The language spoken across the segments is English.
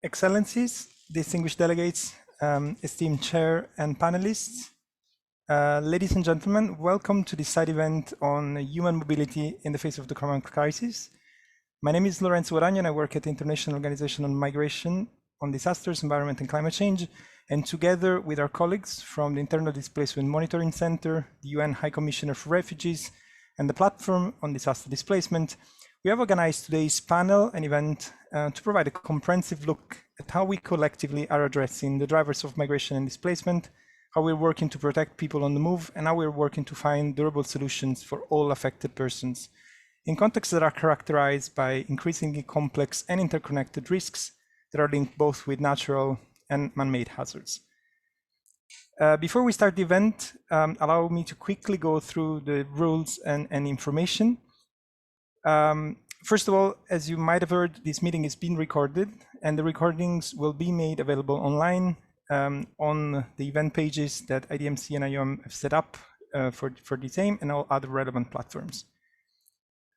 Excellencies, distinguished delegates, esteemed chair and panelists, ladies and gentlemen, welcome to this side event on human mobility in the face of the current crisis. My name is Lorenzo Aragno and I work at the International Organization on Migration, on Disasters, Environment and Climate Change. And together with our colleagues from the Internal Displacement Monitoring Center, the UN High Commissioner for Refugees, and the Platform on Disaster Displacement, we have organized today's panel and event to provide a comprehensive look at how we collectively are addressing the drivers of migration and displacement, how we're working to protect people on the move, and how we're working to find durable solutions for all affected persons in contexts that are characterized by increasingly complex and interconnected risks that are linked both with natural and man-made hazards. Before we start the event, allow me to quickly go through the rules and information. First of all, as you might have heard, this meeting is being recorded and the recordings will be made available online on the event pages that IDMC and IOM have set up for this aim and all other relevant platforms.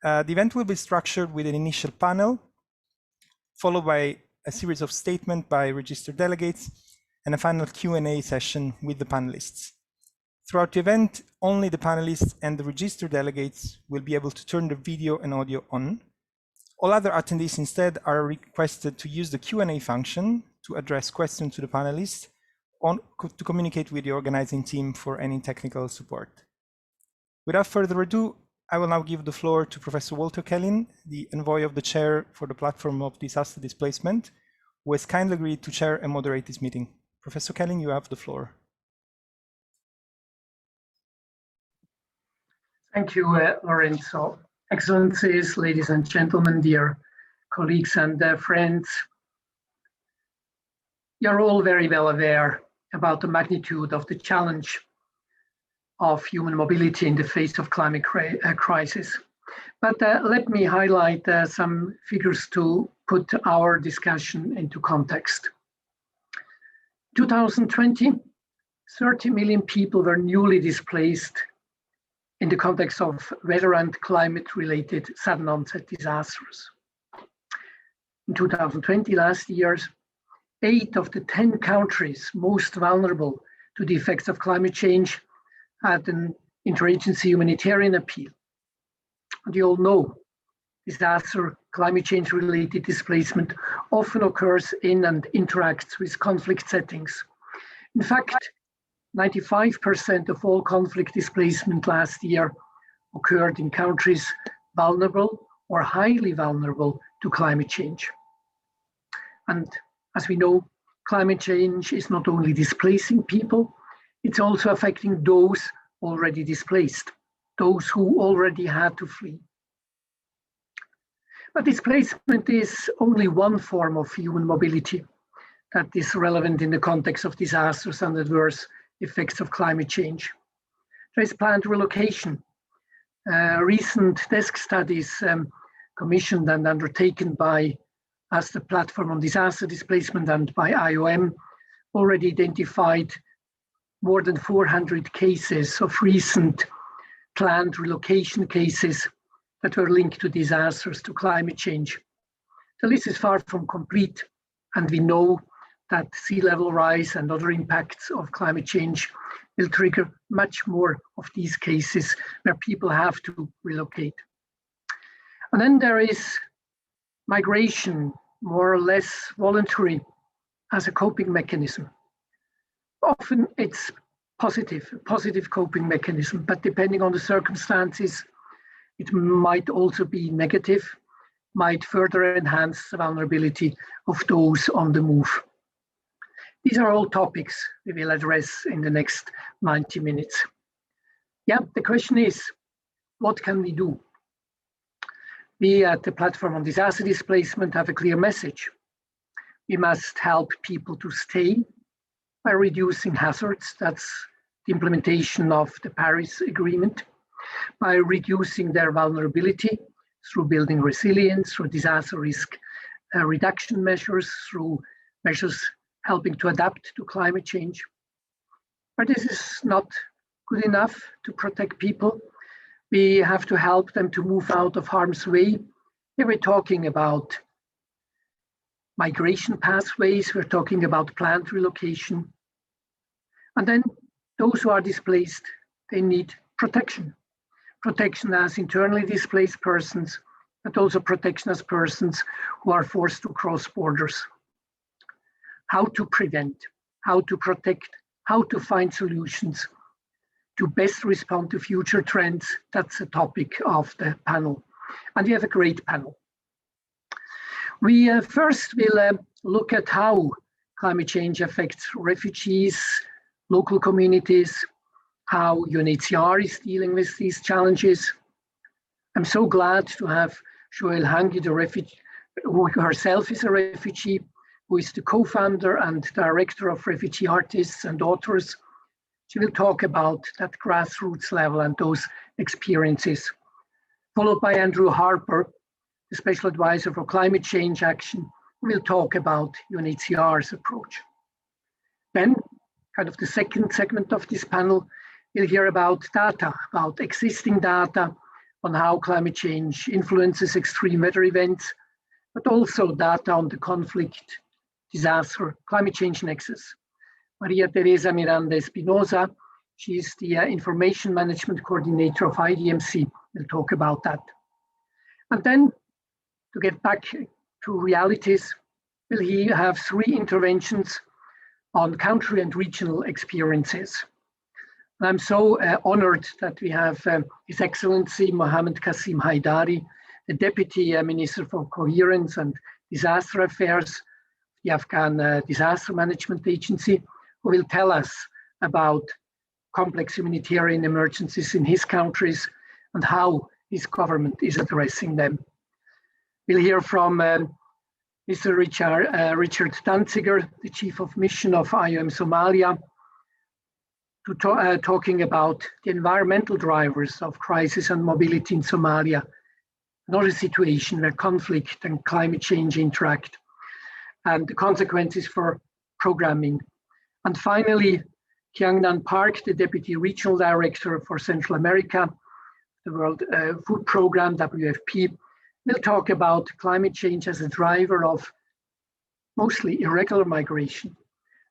The event will be structured with an initial panel, followed by a series of statements by registered delegates, and a final Q&A session with the panelists. Throughout the event, only the panelists and the registered delegates will be able to turn the video and audio on. All other attendees instead are requested to use the Q&A function to address questions to the panelists or to communicate with the organizing team for any technical support. Without further ado, I will now give the floor to Professor Walter Kaelin, the envoy of the chair for the Platform of Disaster Displacement, who has kindly agreed to chair and moderate this meeting. Professor Kaelin, you have the floor. Thank you, Lorenzo. Excellencies, ladies and gentlemen, dear colleagues and friends, you're all very well aware about the magnitude of the challenge of human mobility in the face of climate crisis. But let me highlight some figures to put our discussion into context. 2020, 30 million people were newly displaced in the context of weather and climate-related sudden onset disasters. In 2020, last year, 8 of the 10 countries most vulnerable to the effects of climate change had an interagency humanitarian appeal. And you all know, disaster, climate change-related displacement often occurs in and interacts with conflict settings. In fact, 95% of all conflict displacement last year occurred in countries vulnerable or highly vulnerable to climate change. And as we know, climate change is not only displacing people, it's also affecting those already displaced, those who already had to flee. But displacement is only one form of human mobility that is relevant in the context of disasters and adverse effects of climate change. There is planned relocation. Recent desk studies commissioned and undertaken by us, the Platform on Disaster Displacement, and by IOM already identified more than 400 cases of recent planned relocation cases that were linked to disasters, to climate change. The list is far from complete, and we know that sea level rise and other impacts of climate change will trigger much more of these cases where people have to relocate. And then there is migration, more or less voluntary, as a coping mechanism. Often it's a positive coping mechanism, but depending on the circumstances, it might also be negative, might further enhance the vulnerability of those on the move. These are all topics we will address in the next 90 minutes. Yeah, the question is, what can we do? We at the Platform on Disaster Displacement have a clear message. We must help people to stay by reducing hazards. That's the implementation of the Paris Agreement, by reducing their vulnerability through building resilience, through disaster risk reduction measures, through measures helping to adapt to climate change. But this is not good enough to protect people. We have to help them to move out of harm's way. Here we're talking about migration pathways. We're talking about planned relocation. And then those who are displaced, they need protection. Protection as internally displaced persons, but also protection as persons who are forced to cross borders. How to prevent, how to protect, how to find solutions to best respond to future trends. That's the topic of the panel. And we have a great panel. We first will look at how climate change affects refugees, local communities, how UNHCR is dealing with these challenges. I'm so glad to have Joelle Hangi, the refugee, who herself is a refugee, who is the co-founder and director of Refugee Artists and Authors. She will talk about that grassroots level and those experiences. Followed by Andrew Harper, the Special Advisor for Climate Change Action, who will talk about UNHCR's approach. Then, kind of the second segment of this panel, we'll hear about data, about existing data on how climate change influences extreme weather events, but also data on the conflict, disaster, climate change nexus. Maria Teresa Miranda Espinosa, she is the Information Management Coordinator of IDMC. We'll talk about that. And then, to get back to realities, we'll have 3 interventions on country and regional experiences. And I'm so honored that we have His Excellency Mohammad Qaseem Haidari, the Deputy Minister for Coherence and Disaster Affairs, the Afghan Disaster Management Agency, who will tell us about complex humanitarian emergencies in his countries and how his government is addressing them. We'll hear from Mr. Richard Danziger, the Chief of Mission of IOM Somalia, talking about the environmental drivers of crisis and mobility in Somalia, another situation where conflict and climate change interact, and the consequences for programming. And finally, Kyung-nan Park, the Deputy Regional Director for Central America, the World Food Programme, WFP, will talk about climate change as a driver of mostly irregular migration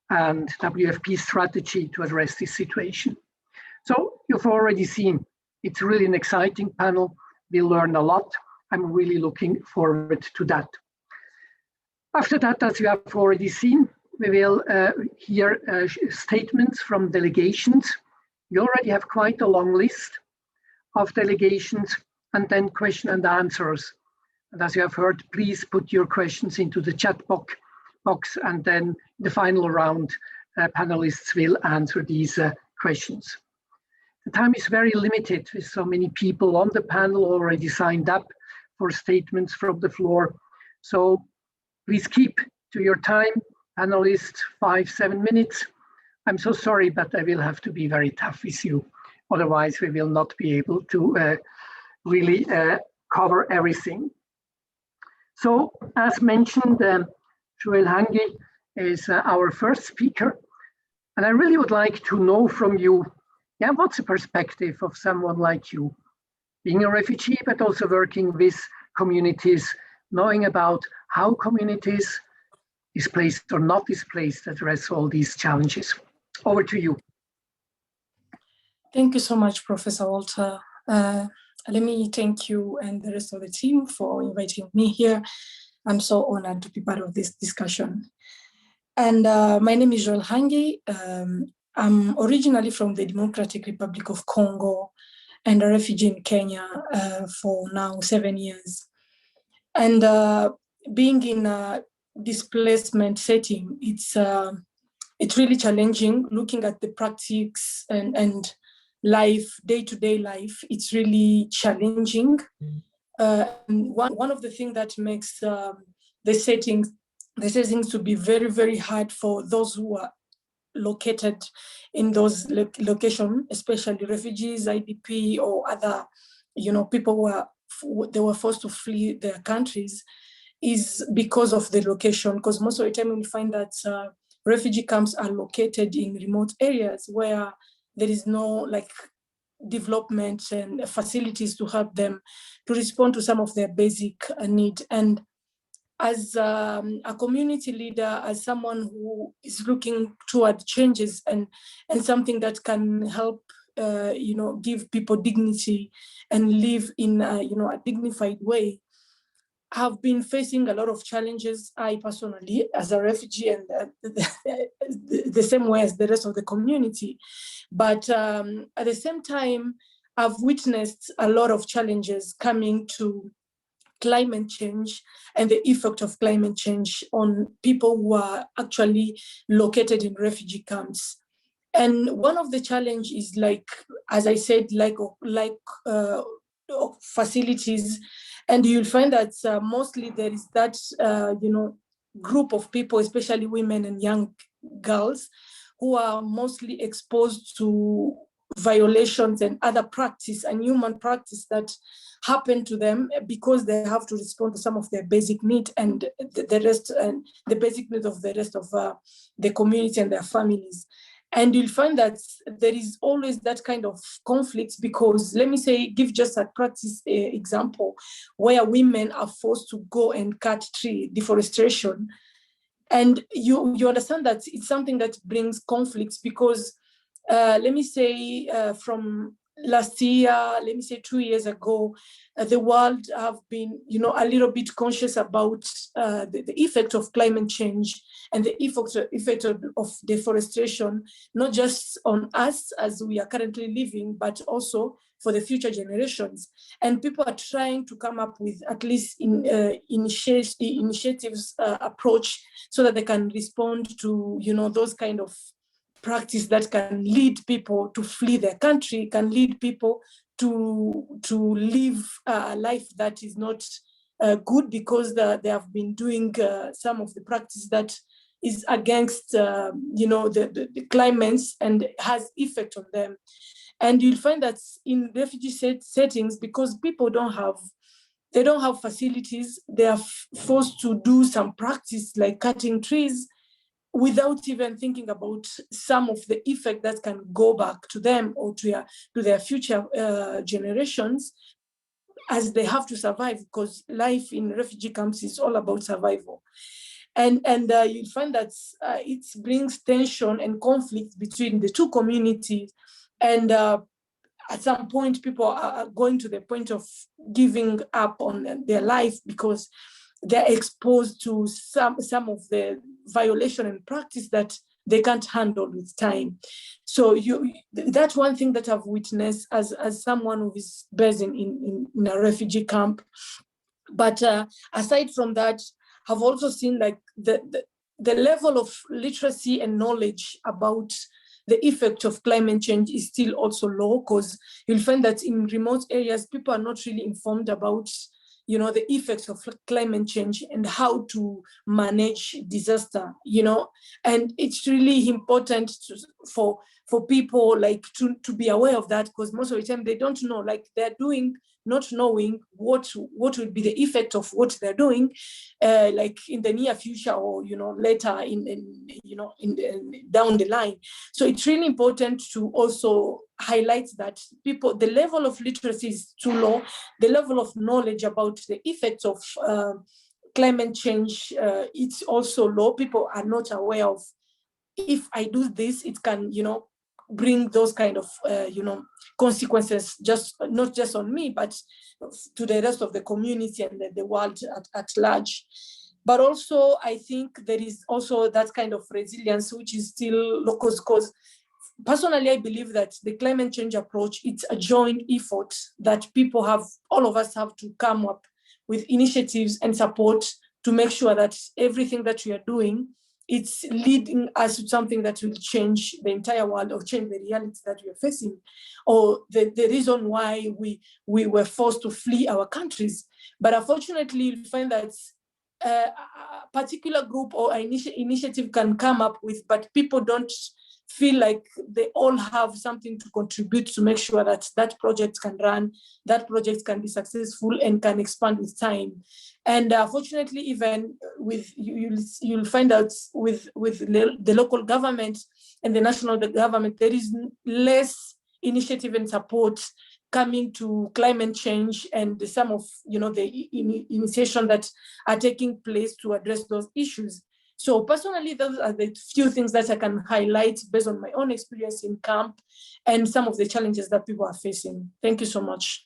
and WFP's strategy to address this situation. So you've already seen, it's really an exciting panel. We'll learn a lot. I'm really looking forward to that. After that, as you have already seen, we will hear statements from delegations. We already have quite a long list of delegations, and then question and answers. And as you have heard, please put your questions into the chat box, and then the final round, panelists will answer these questions. The time is very limited with so many people on the panel already signed up for statements from the floor. So please keep to your time, panelists, 5-7 minutes. I'm so sorry, but I will have to be very tough with you. Otherwise, we will not be able to really cover everything. So, as mentioned, Joelle Hangi is our first speaker. And I really would like to know from you, what's the perspective of someone like you, being a refugee, but also working with communities, knowing about how communities, displaced or not displaced, address all these challenges. Over to you. Thank you so much, Professor Walter. Let me thank you and the rest of the team for inviting me here. I'm so honored to be part of this discussion. And my name is Joelle Hangi. I'm originally from the Democratic Republic of Congo and a refugee in Kenya for now 7 years. And being in a displacement setting, it's really challenging looking at the practice and life, day-to-day life. It's really challenging. And one of the things that makes the settings to be very, very hard for those who are located in those locations, especially refugees, IDP, or other, people they were forced to flee their countries, is because of the location. Because most of the time we find that refugee camps are located in remote areas where there is no development and facilities to help them to respond to some of their basic needs. And as a community leader, as someone who is looking toward changes and something that can help, give people dignity and live in, a dignified way, have been facing a lot of challenges. I personally, as a refugee, and the same way as the rest of the community. But at the same time, I've witnessed a lot of challenges coming to climate change and the effect of climate change on people who are actually located in refugee camps. And one of the challenges is, like, as I said, facilities. And you'll find that mostly there is that, group of people, especially women and young girls, who are mostly exposed to violations and other practice and human practice that happen to them because they have to respond to some of their basic needs and the rest, and the basic needs of the rest of the community and their families. And you'll find that there is always that kind of conflict because, let me say, give just a practice example where women are forced to go and cut tree, deforestation. And you understand that it's something that brings conflicts because, let me say, from last year, let me say 2 years ago, the world have been, a little bit conscious about the effect of climate change and the effect of deforestation, not just on us as we are currently living, but also for the future generations. And people are trying to come up with at least initiatives approach so that they can respond to, those kind of practice that can lead people to flee their country, can lead people to live a life that is not good because they have been doing some of the practice that is against, the climates and has effect on them. And you'll find that in refugee settings, because people don't have facilities, they are forced to do some practice like cutting trees, without even thinking about some of the effect that can go back to them or to their future generations, as they have to survive, because life in refugee camps is all about survival. And you'll find that it brings tension and conflict between the two communities. And at some point, people are going to the point of giving up on their life because they're exposed to some of the violation and practice that they can't handle with time. So that's one thing that I've witnessed as someone who is based in a refugee camp. But aside from that, I've also seen like the level of literacy and knowledge about the effect of climate change is still also low, because you'll find that in remote areas, people are not really informed about the effects of climate change and how to manage disaster, and it's really important for people like to be aware of that, because most of the time they don't know, like they're doing, not knowing what would be the effect of what they're doing, like in the near future or later in down the line. So it's really important to also highlight that the level of literacy is too low, the level of knowledge about the effects of climate change, it's also low. People are not aware of, if I do this, it can bring those kind of consequences, not just on me, but to the rest of the community and the world at large. But also, I think there is also that kind of resilience, which is still local, because personally, I believe that the climate change approach, it's a joint effort that all of us have to come up with initiatives and support to make sure that everything that we are doing, it's leading us to something that will change the entire world or change the reality that we are facing, or the reason why we were forced to flee our countries. But unfortunately, you'll find that a particular group or initiative can come up with, but people don't feel like they all have something to contribute to make sure that that project can run, that project can be successful and can expand with time. And fortunately, even with you'll find out with the local government and the national government, there is less initiative and support coming to climate change and some of the initiation that are taking place to address those issues. So personally, those are the few things that I can highlight based on my own experience in camp and some of the challenges that people are facing. Thank you so much.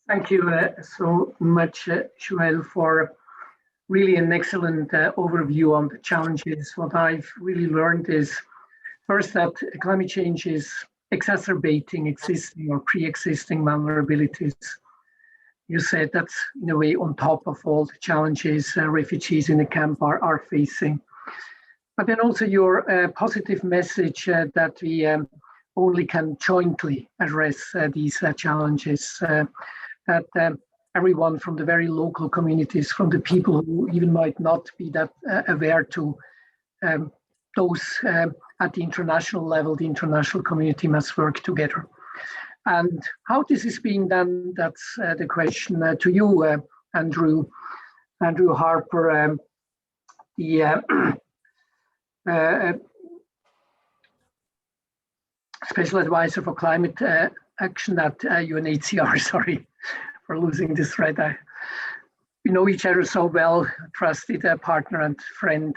Thank you so much, Joelle, for really an excellent overview on the challenges. What I've really learned is, first, that climate change is exacerbating existing or pre-existing vulnerabilities. You said that's in a way on top of all the challenges refugees in the camp are facing. But then also your positive message that we only can jointly address these challenges, that everyone from the very local communities, from the people who even might not be that aware to those at the international level, the international community must work together. And how this is being done, that's the question to you, Andrew Harper, the Special Advisor for Climate Action at UNHCR, sorry for losing this thread. We know each other so well, trusted partner and friend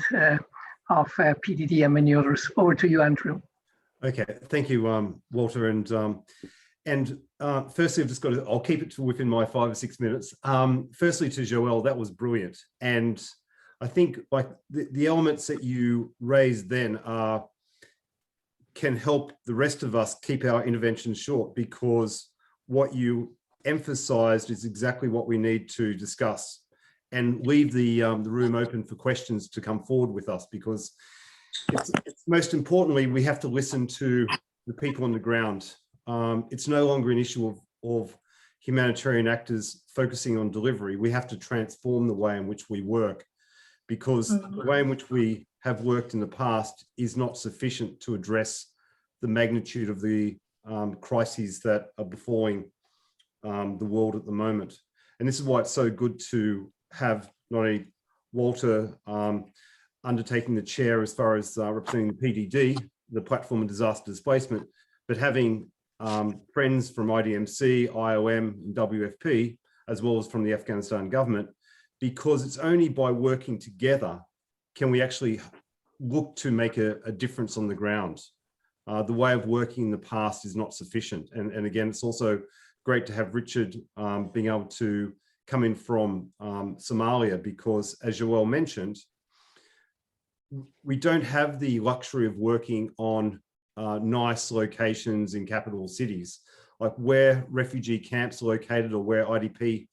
of PDD and many others. Over to you, Andrew. Okay, thank you, Walter. And firstly, I'll keep it to within my 5 or 6 minutes. Firstly, to Joelle, that was brilliant. And I think like the elements that you raised then can help the rest of us keep our interventions short, because what you emphasized is exactly what we need to discuss, and leave the room open for questions to come forward with us, because it's most importantly, we have to listen to the people on the ground. It's no longer an issue of humanitarian actors focusing on delivery. We have to transform the way in which we work, because the way in which we have worked in the past is not sufficient to address the magnitude of the crises that are befalling the world at the moment. And this is why it's so good to have not only Walter undertaking the chair as far as representing the PDD, the Platform on Disaster Displacement, but having friends from IDMC, IOM, and WFP, as well as from the Afghanistan government, because it's only by working together can we actually look to make a difference on the ground. The way of working in the past is not sufficient. And again, it's also great to have Richard being able to come in from Somalia, because as Joelle mentioned, we don't have the luxury of working on nice locations in capital cities, like where refugee camps are located or where IDP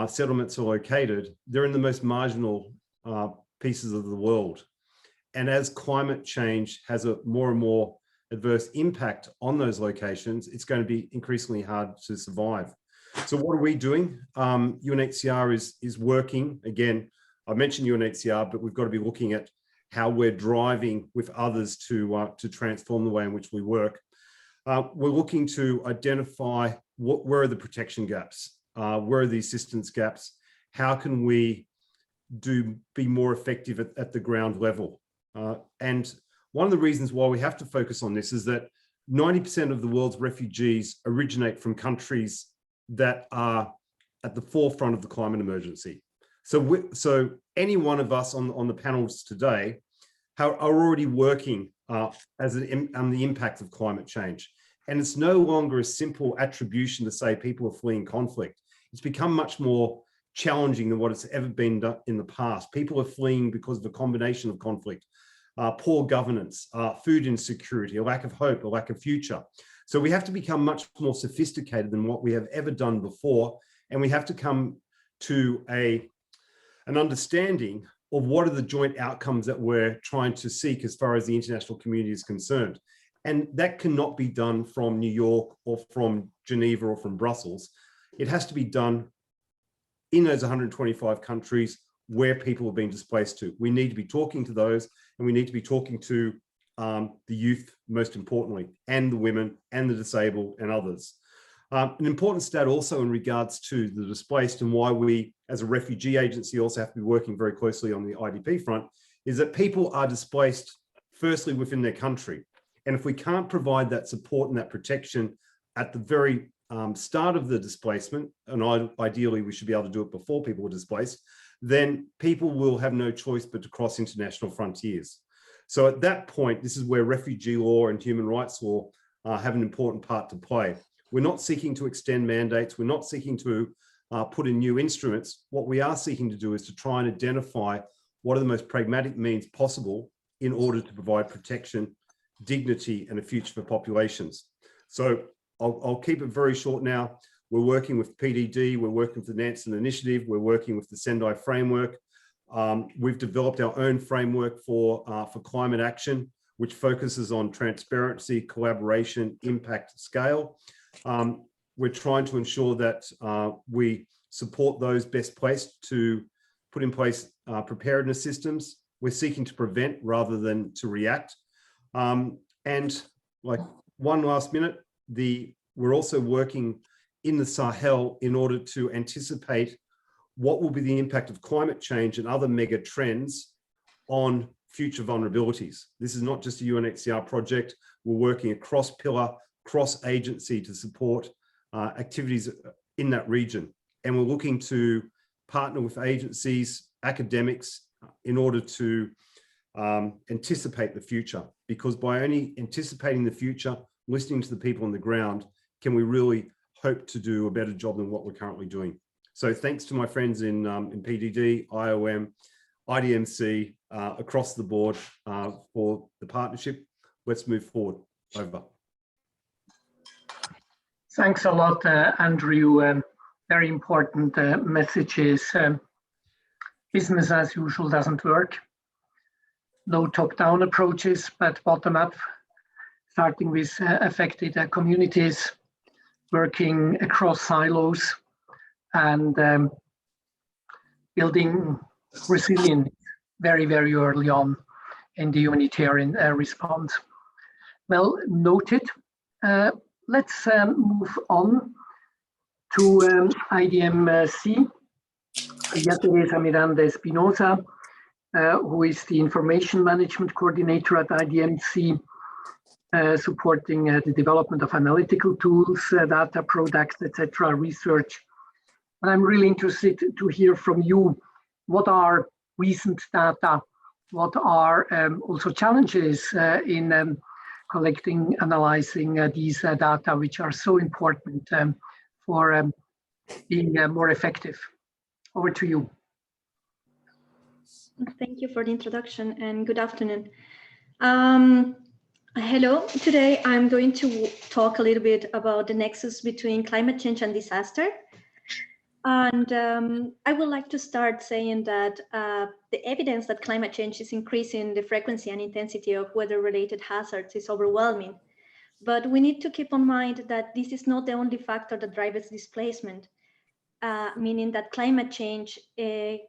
settlements are located. They're in the most marginal pieces of the world. And as climate change has a more and more adverse impact on those locations, it's going to be increasingly hard to survive. So what are we doing? UNHCR is working. Again, I mentioned UNHCR, but we've got to be looking at how we're driving with others to transform the way in which we work. We're looking to identify where are the protection gaps, where are the assistance gaps, how can we be more effective at the ground level. And one of the reasons why we have to focus on this is that 90% of the world's refugees originate from countries that are at the forefront of the climate emergency. So any one of us on the panels today are already working on the impact of climate change. And it's no longer a simple attribution to say people are fleeing conflict. It's become much more challenging than what it's ever been done in the past. People are fleeing because of a combination of conflict, poor governance, food insecurity, a lack of hope, a lack of future. So we have to become much more sophisticated than what we have ever done before. And we have to come to an understanding of what are the joint outcomes that we're trying to seek as far as the international community is concerned. And that cannot be done from New York or from Geneva or from Brussels. It has to be done in those 125 countries where people are being displaced to. We need to be talking to those, and we need to be talking to the youth, most importantly, and the women and the disabled and others. An important stat also in regards to the displaced and why we, as a refugee agency, also have to be working very closely on the IDP front, is that people are displaced firstly within their country. And if we can't provide that support and that protection at the very start of the displacement, and ideally we should be able to do it before people are displaced, then people will have no choice but to cross international frontiers. So at that point, this is where refugee law and human rights law have an important part to play. We're not seeking to extend mandates. We're not seeking to put in new instruments. What we are seeking to do is to try and identify what are the most pragmatic means possible in order to provide protection, dignity, and a future for populations. So I'll keep it very short now. We're working with PDD, we're working with the Nansen Initiative, we're working with the Sendai framework. We've developed our own framework for climate action, which focuses on transparency, collaboration, impact, scale. We're trying to ensure that we support those best placed to put in place preparedness systems. We're seeking to prevent rather than to react. And like one last minute, we're also working in the Sahel in order to anticipate what will be the impact of climate change and other mega trends on future vulnerabilities. This is not just a UNHCR project. We're working across pillar, cross agency to support activities in that region. And we're looking to partner with agencies, academics, in order to anticipate the future, because by only anticipating the future, listening to the people on the ground, can we really hope to do a better job than what we're currently doing. So thanks to my friends in PDD, IOM, IDMC, across the board for the partnership. Let's move forward. Over. Thanks a lot, Andrew. Very important messages. Business as usual doesn't work. No top-down approaches, but bottom-up, starting with affected communities, working across silos, and building resilience very, very early on in the humanitarian response. Well noted. Let's move on to IDMC. Teresa Miranda Espinosa, who is the Information Management Coordinator at IDMC, supporting the development of analytical tools, data products, etc., research. And I'm really interested to hear from you, what are recent data? What are also challenges in collecting, analyzing these data, which are so important for being more effective? Over to you. Thank you for the introduction and good afternoon. Hello, today I'm going to talk a little bit about the nexus between climate change and disaster. And I would like to start saying that the evidence that climate change is increasing the frequency and intensity of weather-related hazards is overwhelming. But we need to keep in mind that this is not the only factor that drives displacement, meaning that climate change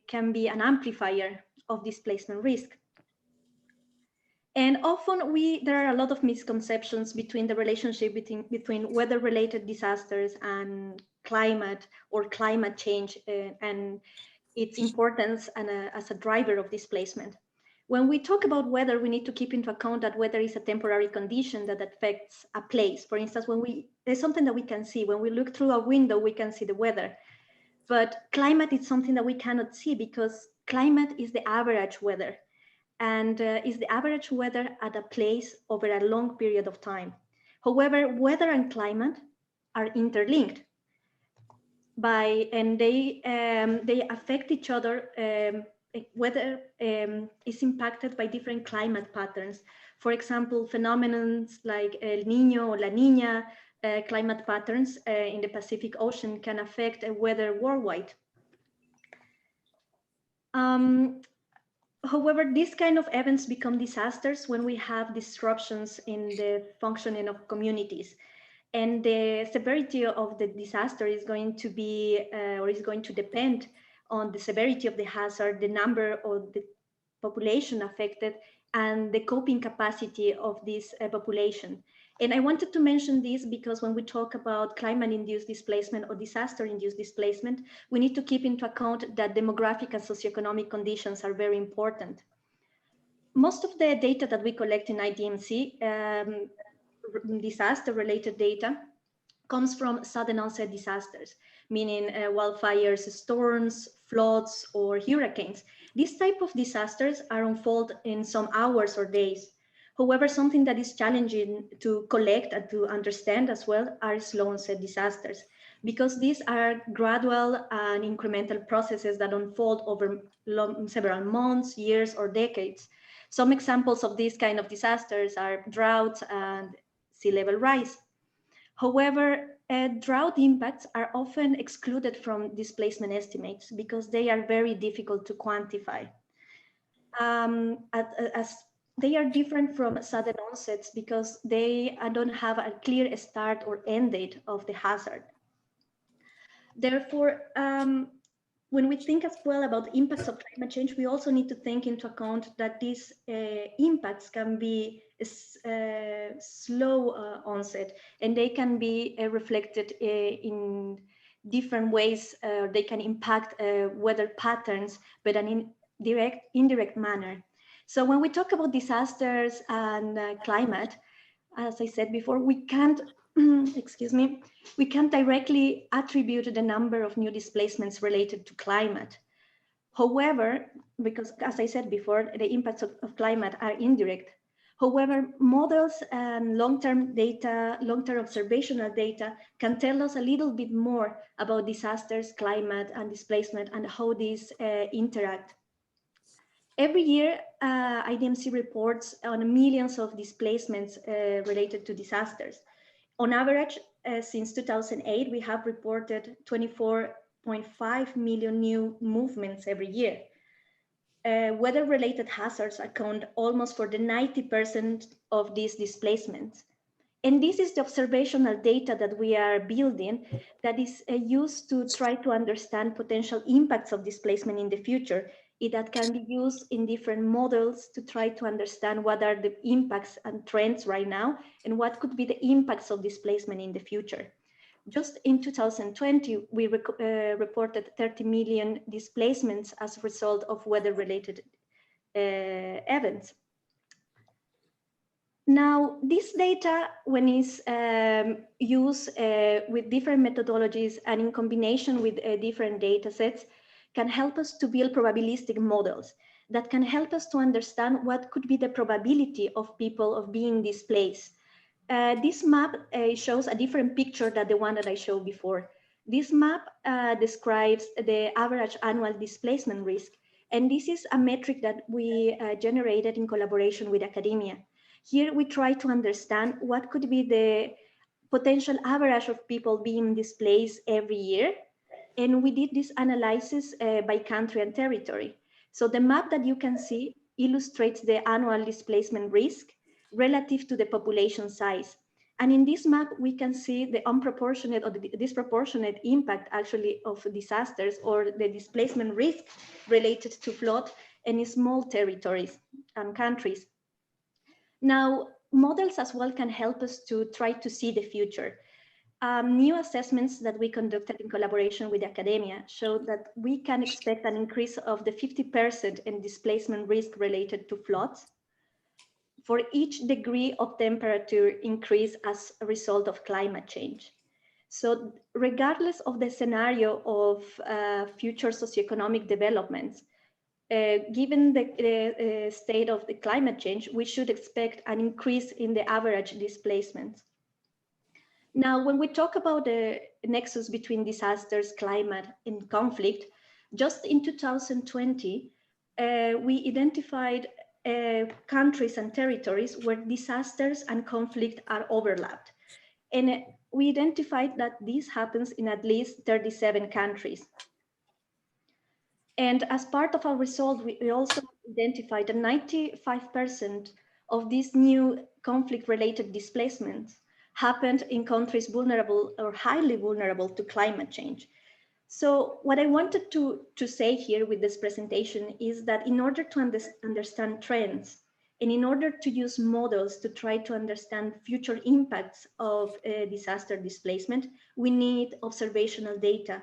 can be an amplifier of displacement risk. And often there are a lot of misconceptions between the relationship between weather-related disasters and climate or climate change and its importance as a driver of displacement. When we talk about weather, we need to keep into account that weather is a temporary condition that affects a place. For instance, there's something that we can see. When we look through a window, we can see the weather. But climate is something that we cannot see because climate is the average weather and is the average weather at a place over a long period of time. However, weather and climate are interlinked and they affect each other. Weather is impacted by different climate patterns. For example, phenomena like El Niño or La Niña climate patterns in the Pacific Ocean can affect weather worldwide. However, these kind of events become disasters when we have disruptions in the functioning of communities. And the severity of the disaster is going to be, or is going to depend on the severity of the hazard, the number of the population affected, and the coping capacity of this population. And I wanted to mention this because when we talk about climate-induced displacement or disaster-induced displacement, we need to keep into account that demographic and socioeconomic conditions are very important. Most of the data that we collect in IDMC, disaster-related data, comes from sudden onset disasters, meaning wildfires, storms, floods, or hurricanes. These type of disasters are unfold in some hours or days. However, something that is challenging to collect and to understand as well are slow onset disasters, because these are gradual and incremental processes that unfold over several months, years, or decades. Some examples of these kind of disasters are droughts and sea level rise. However, drought impacts are often excluded from displacement estimates because they are very difficult to quantify. As they are different from sudden onsets because they don't have a clear start or end date of the hazard. Therefore, when we think as well about the impacts of climate change, we also need to take into account that these impacts can be slow onset, and they can be reflected in different ways. They can impact weather patterns, but in indirect manner. So when we talk about disasters and climate, as I said before, we can't, excuse me, we can't directly attribute the number of new displacements related to climate. However, because as I said before, the impacts of climate are indirect. However, models and long-term data, long-term observational data can tell us a little bit more about disasters, climate, and displacement and how these interact. Every year, IDMC reports on millions of displacements related to disasters. On average, since 2008, we have reported 24.5 million new movements every year. Weather-related hazards account almost for the 90% of these displacements. And this is the observational data that we are building that is used to try to understand potential impacts of displacement in the future. That can be used in different models to try to understand what are the impacts and trends right now and what could be the impacts of displacement in the future. Just in 2020, we reported 30 million displacements as a result of weather-related events. Now, this data, when it's used with different methodologies and in combination with different data sets, can help us to build probabilistic models that can help us to understand what could be the probability of people of being displaced. This map shows a different picture than the one that I showed before. This map describes the average annual displacement risk. And this is a metric that we generated in collaboration with academia. Here we try to understand what could be the potential average of people being displaced every year. And we did this analysis by country and territory. So the map that you can see illustrates the annual displacement risk relative to the population size. And in this map, we can see the unproportionate or the disproportionate impact actually of disasters or the displacement risk related to flood in small territories and countries. Now, models as well can help us to try to see the future. New assessments that we conducted in collaboration with academia show that we can expect an increase of the 50% in displacement risk related to floods for each degree of temperature increase as a result of climate change. So regardless of the scenario of future socioeconomic developments, given the state of the climate change, we should expect an increase in the average displacement. Now, when we talk about the nexus between disasters, climate, and conflict, just in 2020, we identified countries and territories where disasters and conflict are overlapped. And we identified that this happens in at least 37 countries. And as part of our result, we also identified that 95% of these new conflict-related displacements happened in countries vulnerable or highly vulnerable to climate change. So what I wanted to say here with this presentation is that in order to understand trends and in order to use models to try to understand future impacts of disaster displacement, we need observational data,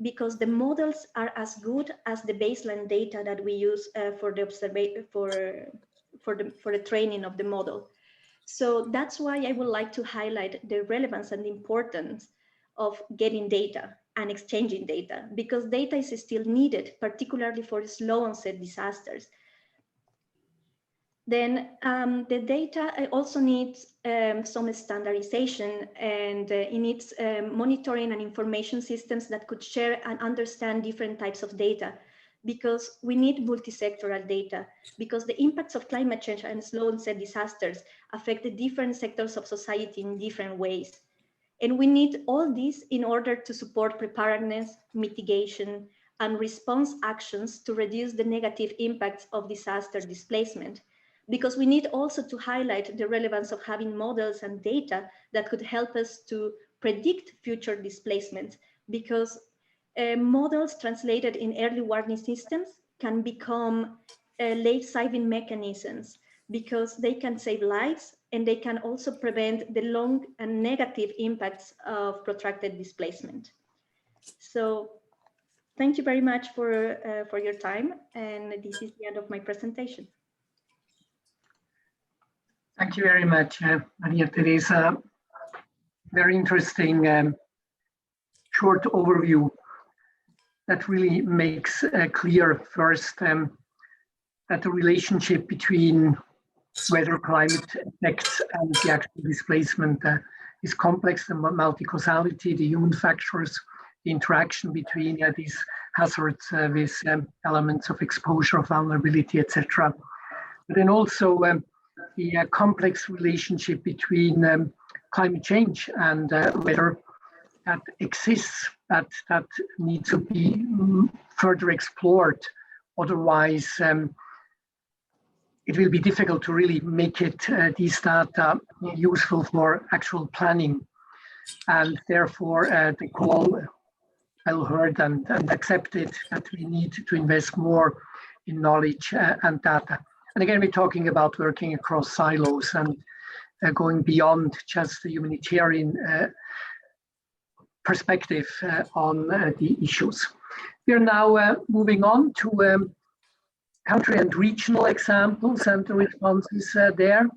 because the models are as good as the baseline data that we use for the training of the model. So that's why I would like to highlight the relevance and the importance of getting data and exchanging data, because data is still needed, particularly for slow onset disasters. Then the data also needs some standardization, and it needs monitoring and information systems that could share and understand different types of data, because we need multi-sectoral data, because the impacts of climate change and slow onset disasters affect the different sectors of society in different ways. And we need all this in order to support preparedness, mitigation, and response actions to reduce the negative impacts of disaster displacement. Because we need also to highlight the relevance of having models and data that could help us to predict future displacement, because models translated in early warning systems can become late-saving mechanisms, because they can save lives and they can also prevent the long and negative impacts of protracted displacement. So thank you very much for your time, and this is the end of my presentation. Thank you very much, Maria Teresa. Very interesting short overview that really makes clear first that the relationship between weather, climate effects and the actual displacement is complex, the multi-causality, the human factors, the interaction between these hazards with elements of exposure, of vulnerability, etc. But then also the complex relationship between climate change and weather that exists, that needs to be further explored. Otherwise, it will be difficult to really make it these data useful for actual planning. And therefore, the call well heard and accepted that we need to invest more in knowledge and data. And again, we're talking about working across silos and going beyond just the humanitarian perspective on the issues. We are now moving on to country and regional examples and the responses there.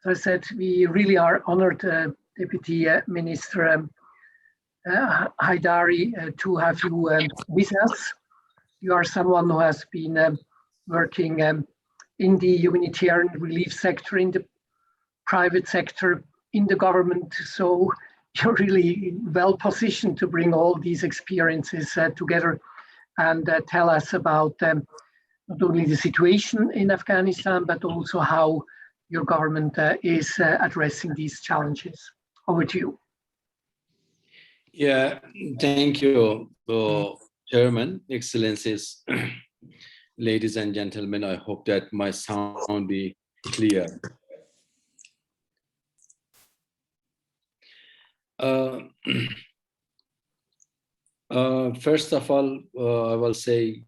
As I said, we really are honored, Deputy Minister Haidari, to have you with us. You are someone who has been working in the humanitarian relief sector, in the private sector, in the government. So you're really well positioned to bring all these experiences together and tell us about not only the situation in Afghanistan, but also how your government is addressing these challenges. Over to you. Yeah, thank you, Chairman, Excellencies, ladies and gentlemen. I hope that my sound be clear. First of all, I will say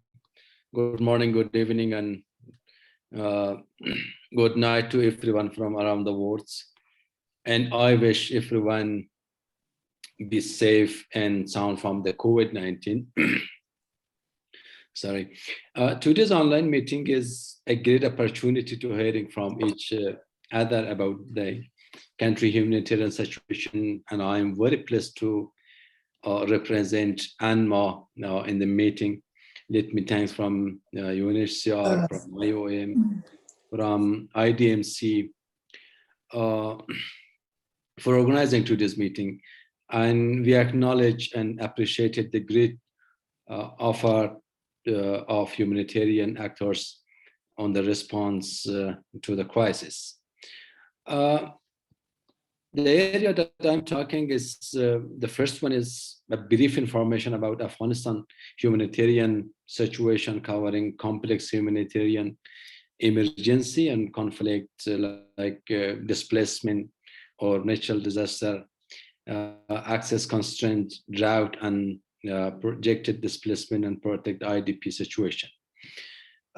good morning, good evening, and good night to everyone from around the world. And I wish everyone be safe and sound from the COVID-19. Sorry. Today's online meeting is a great opportunity to hearing from each other about the country humanitarian situation, and I am very pleased to represent ANMA now in the meeting. Let me thank from UNHCR, from IOM, from IDMC for organizing today's meeting. And we acknowledge and appreciated the great effort of humanitarian actors on the response to the crisis. The area that I'm talking is, the first one is a brief information about Afghanistan humanitarian situation, covering complex humanitarian emergency and conflict like displacement or natural disaster, access constraint, drought, and projected displacement and protect IDP situation.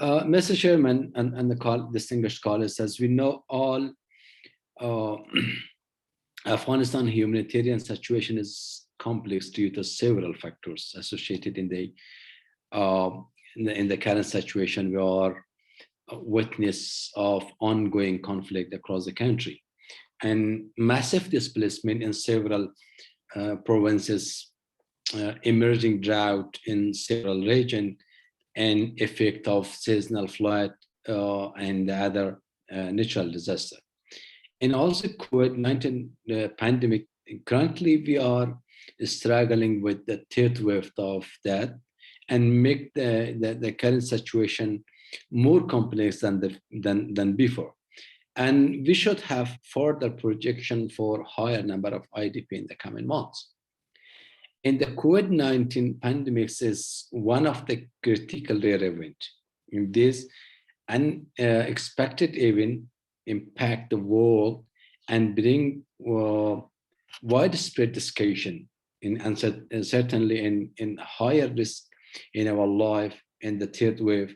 Mr. Chairman and the distinguished colleagues, as we know all, Afghanistan humanitarian situation is complex due to several factors associated in the current situation, where witness of ongoing conflict across the country and massive displacement in several provinces, emerging drought in several regions, and effect of seasonal flood and other natural disaster. And also COVID-19 pandemic, currently we are struggling with the third wave of that and make the current situation more complex than before. And we should have further projection for higher number of IDP in the coming months. And the COVID-19 pandemic is one of the critical rare events. In this unexpected event impact the world and bring widespread discussion and certainly in higher risk in our life. In the third wave,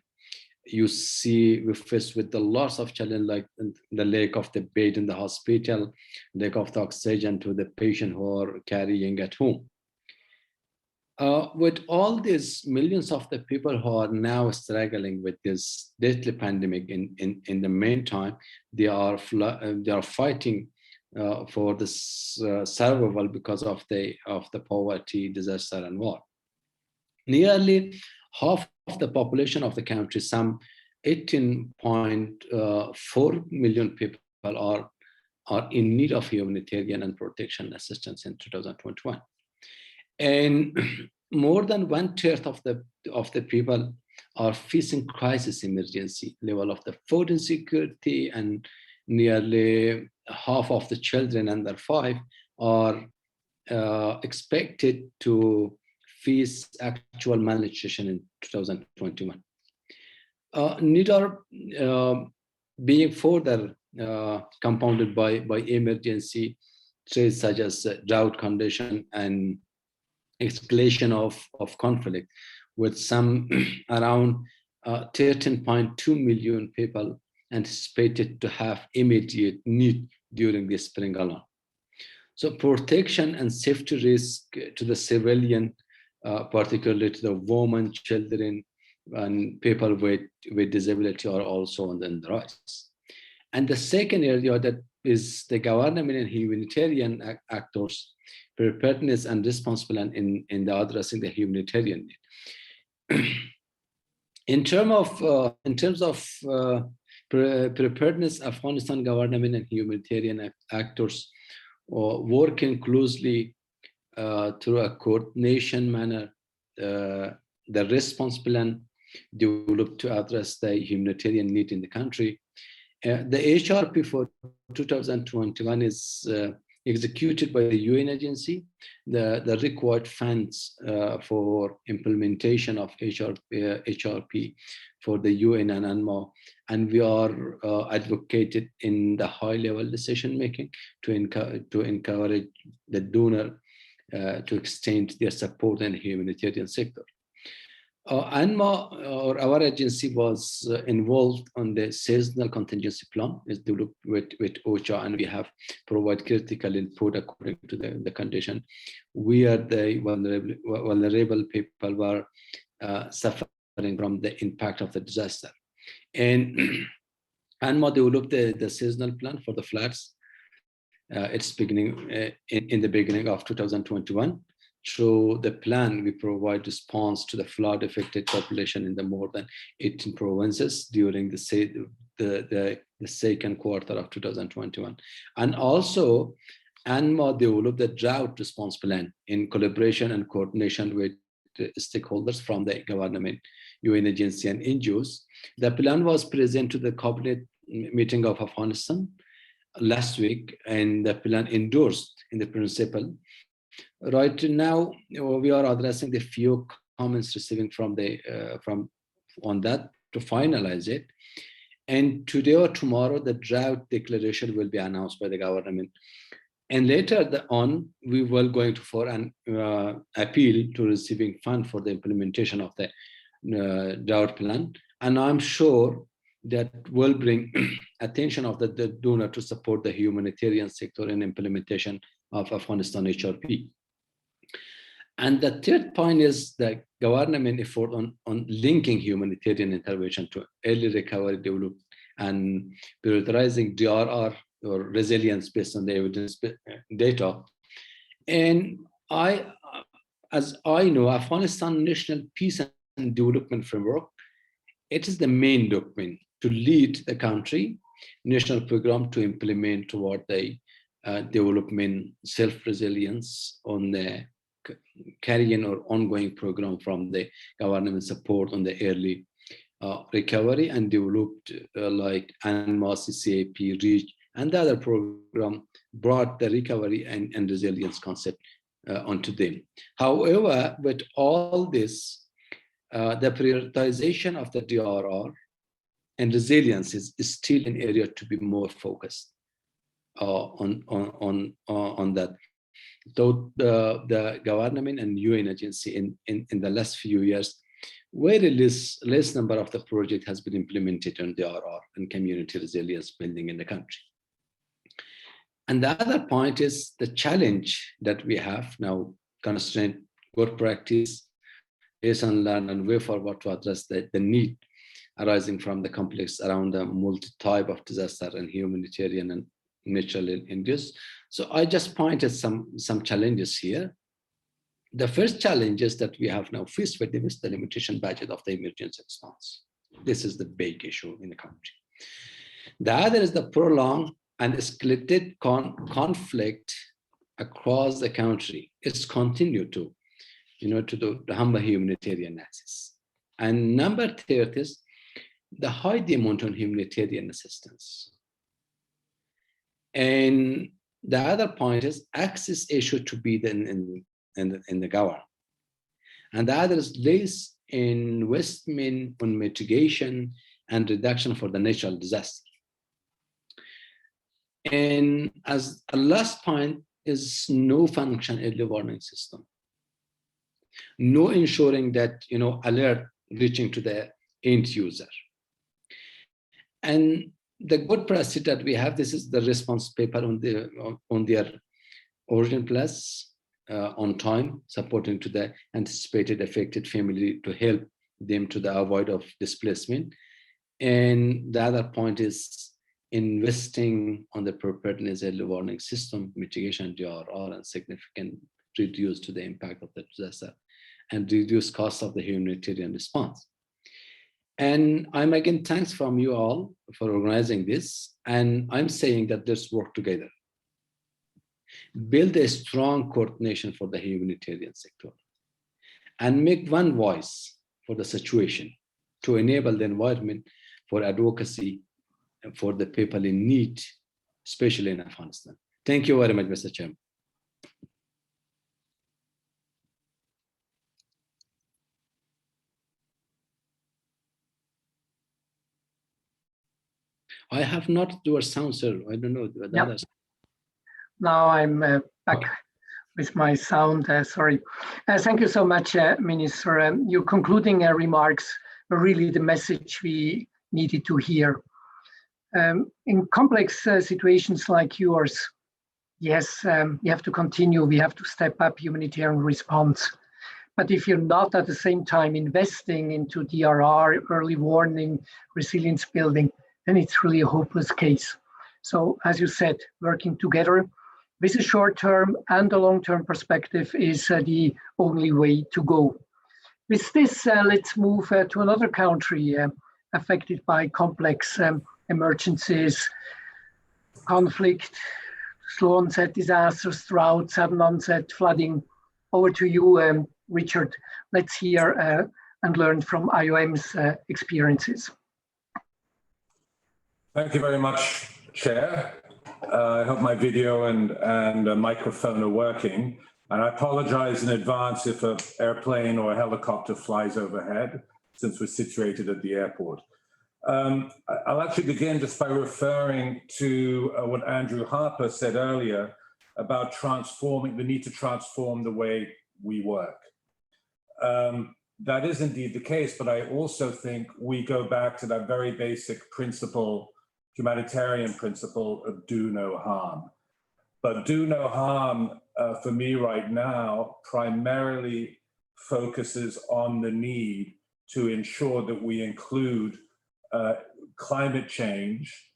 you see we face with the loss of challenge, like the lack of the bed in the hospital, lack of the oxygen to the patient who are carrying at home. With all these millions of the people who are now struggling with this deadly pandemic, in the meantime, they are fighting for this survival because of the poverty, disaster, and war. Nearly half of the population of the country, some 18.4 million people, are in need of humanitarian and protection assistance in 2021. And more than 1/3 of the people are facing crisis emergency level of the food insecurity, and nearly half of the children under 5 are expected to face actual malnutrition in 2021. Need are being further compounded by emergency threats such as drought condition and escalation of conflict, with some around 13.2 million people anticipated to have immediate need during the spring alone. So protection and safety risk to the civilian, particularly to the women, children, and people with disability, are also on the rise. And the second area that is the government and humanitarian actors preparedness and responsibility in the addressing the humanitarian need. In terms of preparedness, Afghanistan government and humanitarian actors working closely through a coordination manner, the response plan developed to address the humanitarian need in the country. The HRP for 2021 is executed by the UN agency. The required funds for implementation of HRP for the UN and UNMO, and we are advocated in the high-level decision-making to encourage the donor to extend their support in the humanitarian sector. UNMO, or our agency, was involved on the seasonal contingency plan. It's developed with OCHA, and we have provided critical input according to the condition. We are the vulnerable people who are suffering from the impact of the disaster. And UNMO developed the seasonal plan for the floods. It's beginning in the beginning of 2021. Through the plan, we provide response to the flood-affected population in the more than 18 provinces during the second quarter of 2021. And also, UNMO developed the drought response plan in collaboration and coordination with stakeholders from the government, UN agency, and NGOs. The plan was presented to the cabinet meeting of Afghanistan last week, and the plan endorsed in the principle. Right now, we are addressing the few comments receiving from on that to finalize it. And today or tomorrow, the drought declaration will be announced by the government. And later on, we will going to for an appeal to receiving fund for the implementation of the drought plan. And I'm sure that will bring attention of the donor to support the humanitarian sector in implementation of Afghanistan HRP. And the third point is the government effort on linking humanitarian intervention to early recovery, development, and prioritizing DRR or resilience based on the evidence data. And as I know, Afghanistan National Peace and Development Framework, it is the main document to lead the country national program to implement toward the development self-resilience on the carrying or ongoing program from the government support on the early recovery, and developed like ANMA, CCAP, REACH, and the other program brought the recovery and resilience concept onto them. However, with all this, the prioritization of the DRR and resilience is still an area to be more focused on that. Though the government and UN agency in the last few years, very less number of the project has been implemented on DRR and community resilience building in the country. And the other point is the challenge that we have now, constraint, good practice, lesson learned, and way forward to address the need arising from the complex around the multi-type of disaster and humanitarian and natural induced. So I just pointed some challenges here. The first challenge is that we have now faced with the limitation budget of the emergency response. This is the big issue in the country. The other is the prolonged and escalated conflict across the country. It's continued to, to the humble humanitarian access. And number third is the high demand on humanitarian assistance. And the other point is access issue to be in the government. And the other is less investment on mitigation and reduction for the natural disaster. And as a last point is no function early warning system. No ensuring that, alert reaching to the end user. And the good practice that we have, this is the response paper on their origin plus on time, supporting to the anticipated affected family to help them to the avoid of displacement. And the other point is investing on the preparedness early warning system, mitigation DRR, and significant reduce to the impact of the disaster and reduce cost of the humanitarian response. And I'm again, thanks from you all for organizing this. And I'm saying that let's work together. Build a strong coordination for the humanitarian sector and make one voice for the situation to enable the environment for advocacy for the people in need, especially in Afghanistan. Thank you very much, Mr. Chairman. I have not your sound, sir. I don't know. Yep. Now I'm back with my sound. Sorry. Thank you so much, Minister. Your concluding remarks were really the message we needed to hear. In complex situations like yours, yes, we have to continue. We have to step up humanitarian response. But if you're not at the same time investing into DRR, early warning, resilience building, then it's really a hopeless case. So as you said, working together with a short-term and a long-term perspective is the only way to go. With this, let's move to another country affected by complex emergencies, conflict, slow onset disasters, drought, sudden onset, flooding. Over to you, Richard. Let's hear and learn from IOM's experiences. Thank you very much, Chair. I hope my video and microphone are working. And I apologize in advance if an airplane or a helicopter flies overhead, since we're situated at the airport. I'll actually begin just by referring to what Andrew Harper said earlier about transforming, the need to transform the way we work. That is indeed the case, but I also think we go back to that very basic principle, humanitarian principle of do no harm. But do no harm for me right now primarily focuses on the need to ensure that we include climate change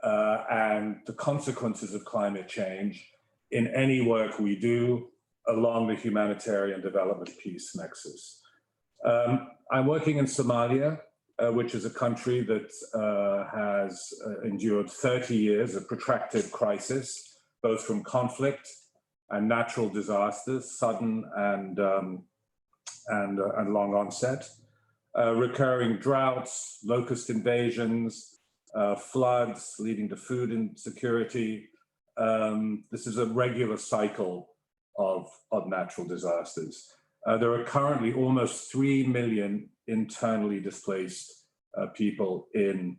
and the consequences of climate change in any work we do along the humanitarian development peace nexus. I'm working in Somalia, which is a country that has endured 30 years of protracted crisis, both from conflict and natural disasters, sudden and long onset, recurring droughts, locust invasions, floods leading to food insecurity. This is a regular cycle of natural disasters. There are currently almost 3 million internally displaced people in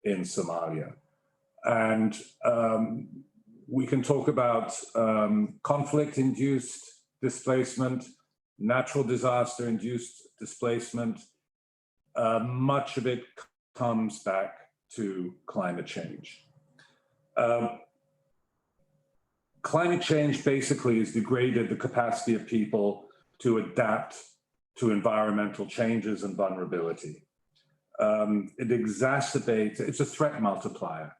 Somalia. And we can talk about conflict-induced displacement, natural disaster-induced displacement. Much of it comes back to climate change. Climate change basically has degraded the capacity of people to adapt to environmental changes and vulnerability. It exacerbates, it's a threat multiplier.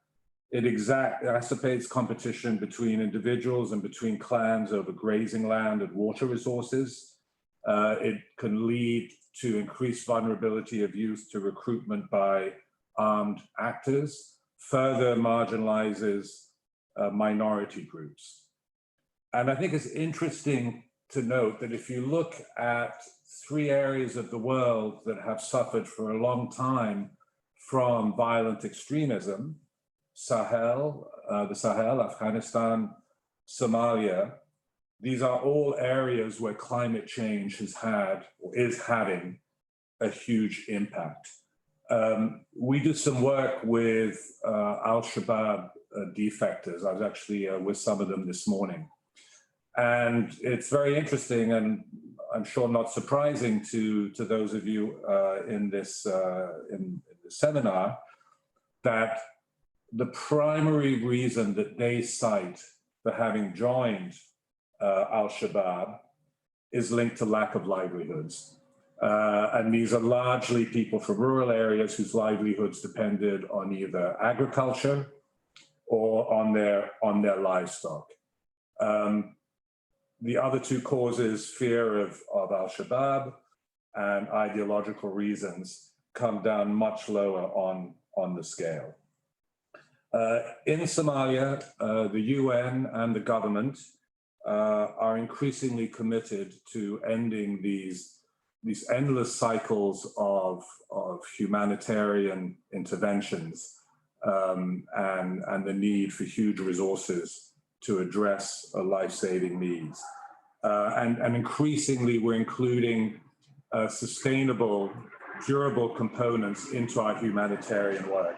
It exacerbates competition between individuals and between clans over grazing land and water resources. It can lead to increased vulnerability of youth to recruitment by armed actors, further marginalizes minority groups. And I think it's interesting to note that if you look at 3 areas of the world that have suffered for a long time from violent extremism, the Sahel, Afghanistan, Somalia, these are all areas where climate change has had or is having a huge impact. We do some work with Al-Shabaab defectors. I was actually with some of them this morning. And it's very interesting, and I'm sure not surprising to those of you in this seminar, that the primary reason that they cite for having joined Al-Shabaab is linked to lack of livelihoods. And these are largely people from rural areas whose livelihoods depended on either agriculture or on their livestock. The other 2 causes, fear of Al-Shabaab and ideological reasons, come down much lower on the scale. In Somalia, the UN and the government are increasingly committed to ending these endless cycles of humanitarian interventions and the need for huge resources to address life-saving needs. And increasingly, we're including sustainable, durable components into our humanitarian work.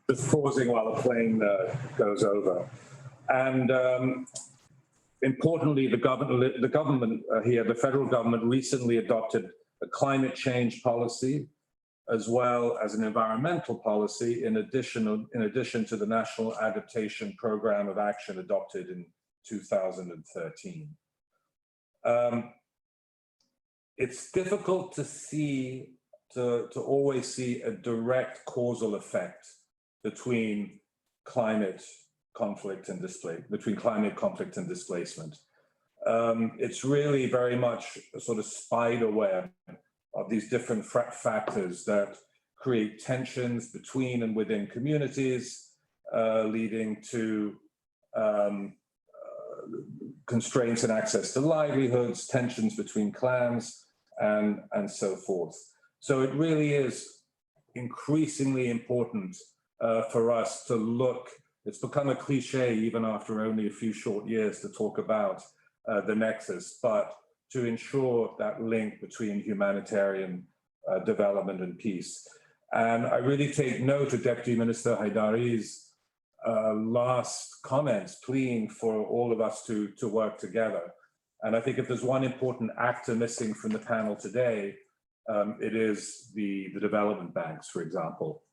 Just pausing while the plane goes over. And importantly, the government here, the federal government, recently adopted a climate change policy, as well as an environmental policy, in addition to the National Adaptation Program of Action adopted in 2013. It's difficult to always see a direct causal effect between climate conflict and displacement. It's really very much a sort of spider web of these different factors that create tensions between and within communities, leading to constraints in access to livelihoods, tensions between clans, and so forth. So it really is increasingly important for us to look. It's become a cliche even after only a few short years to talk about the nexus, but to ensure that link between humanitarian development and peace. And I really take note of Deputy Minister Haidari's last comments, pleading for all of us to work together. And I think if there's one important actor missing from the panel today, it is the development banks, for example.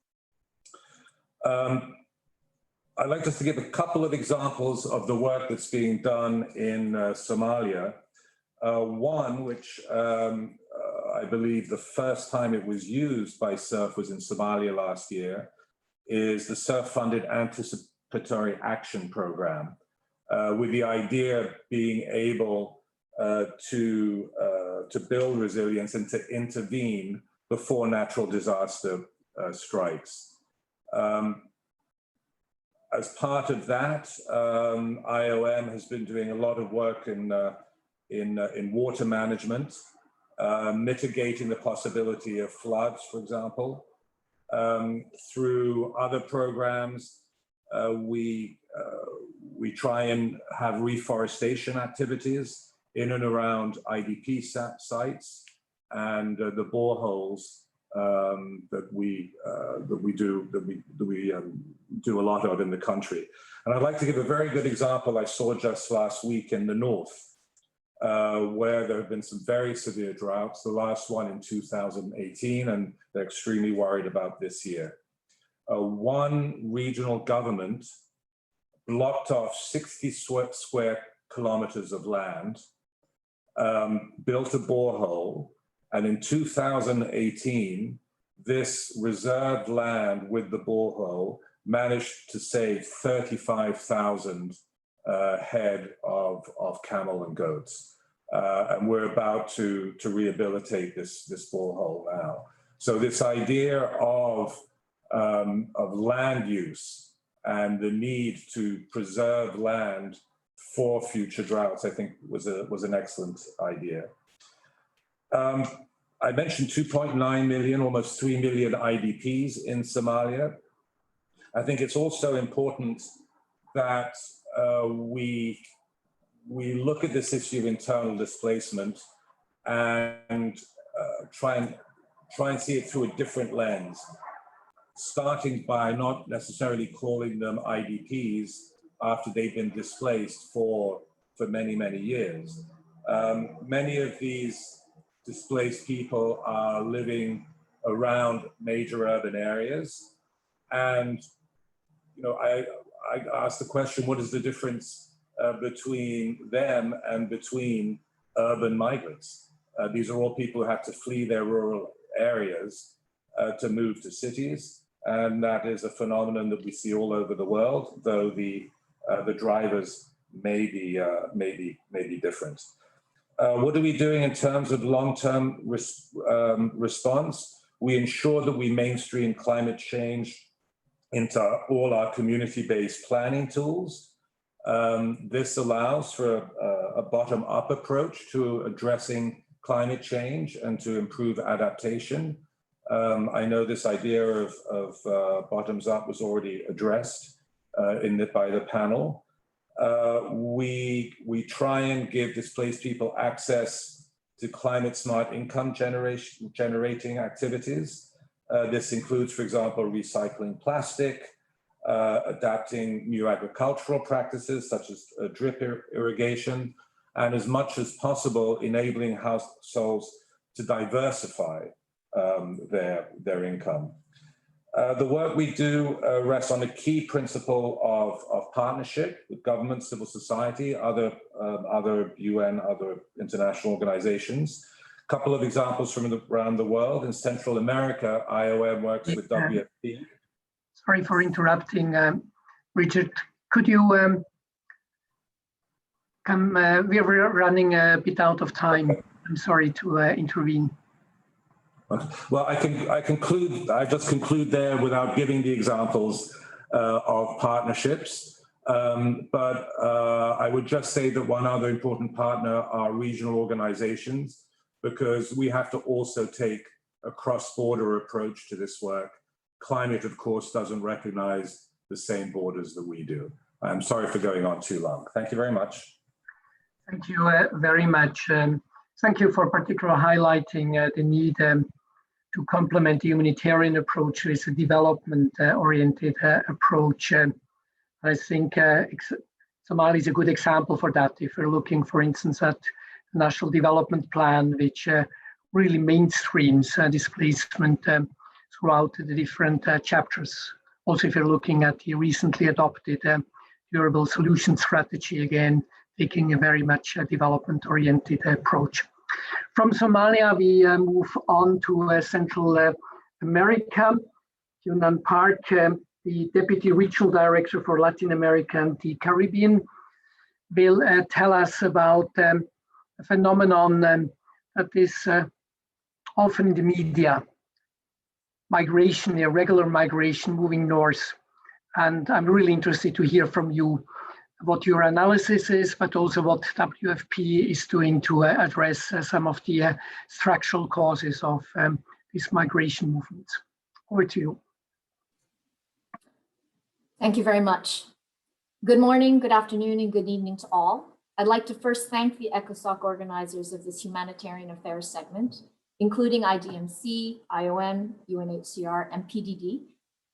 I'd like just to give a couple of examples of the work that's being done in Somalia. One, which I believe the first time it was used by SURF was in Somalia last year, is the SURF-funded Anticipatory Action Program, with the idea being able to build resilience and to intervene before natural disaster strikes. As part of that, IOM has been doing a lot of work in water management, mitigating the possibility of floods, for example. Through other programs, we try and have reforestation activities in and around IDP sites, and the boreholes that we do a lot of in the country. And I'd like to give a very good example I saw just last week in the north, where there have been some very severe droughts, the last one in 2018, and they're extremely worried about this year. One regional government blocked off 60 square kilometers of land, built a borehole, and in 2018, this reserved land with the borehole managed to save 35,000 head of camel and goats. And we're about to rehabilitate this borehole now. So this idea of land use and the need to preserve land for future droughts, I think was an excellent idea. I mentioned 2.9 million, almost 3 million IDPs in Somalia. I think it's also important that we look at this issue of internal displacement and try and see it through a different lens, starting by not necessarily calling them IDPs after they've been displaced for many, many years. Many of these displaced people are living around major urban areas. And, you know, I asked the question, what is the difference between them and between urban migrants? These are all people who have to flee their rural areas to move to cities. And that is a phenomenon that we see all over the world, though the drivers may be different. What are we doing in terms of long-term response? We ensure that we mainstream climate change into all our community-based planning tools. This allows for a bottom-up approach to addressing climate change and to improve adaptation. I know this idea of bottoms-up was already addressed by the panel. We try and give displaced people access to climate-smart income generating activities. This includes, for example, recycling plastic, adapting new agricultural practices such as drip irrigation, and as much as possible enabling households to diversify their income. The work we do rests on a key principle of partnership with government, civil society, other UN, other international organizations. A couple of examples from around the world. In Central America, IOM works with WFP. Sorry for interrupting, Richard. Could you we're running a bit out of time. I'm sorry to intervene. Well, I just conclude there without giving the examples of partnerships. But I would just say that one other important partner are regional organizations, because we have to also take a cross-border approach to this work. Climate, of course, doesn't recognize the same borders that we do. I'm sorry for going on too long. Thank you very much. Thank you very much. Thank you for particularly highlighting the need to complement the humanitarian approach with a development-oriented approach. I think Somalia is a good example for that. If we're looking, for instance, at the National Development Plan, which really mainstreams displacement throughout the different chapters Also, if you're looking at the recently adopted durable solution strategy, again, taking a very much development-oriented approach. From Somalia, we move on to Central America. Kyung-nan Park, the Deputy Regional Director for Latin America and the Caribbean, will tell us about a phenomenon that is often in the media, migration, irregular migration moving north. And I'm really interested to hear from you what your analysis is, but also what WFP is doing to address some of the structural causes of these migration movements. Over to you. Thank you very much. Good morning, good afternoon, and good evening to all. I'd like to first thank the ECOSOC organizers of this humanitarian affairs segment, including IDMC, IOM, UNHCR, and PDD,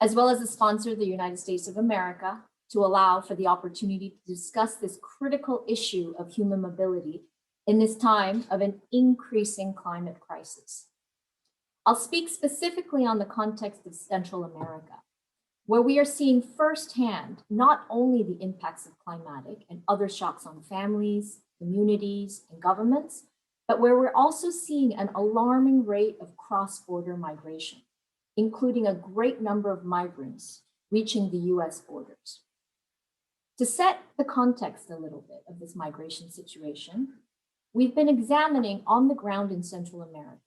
as well as the sponsor, the United States of America, to allow for the opportunity to discuss this critical issue of human mobility in this time of an increasing climate crisis. I'll speak specifically on the context of Central America, where we are seeing firsthand not only the impacts of climatic and other shocks on families, communities, and governments, but where we're also seeing an alarming rate of cross-border migration, including a great number of migrants reaching the US borders. To set the context a little bit of this migration situation, we've been examining on the ground in Central America,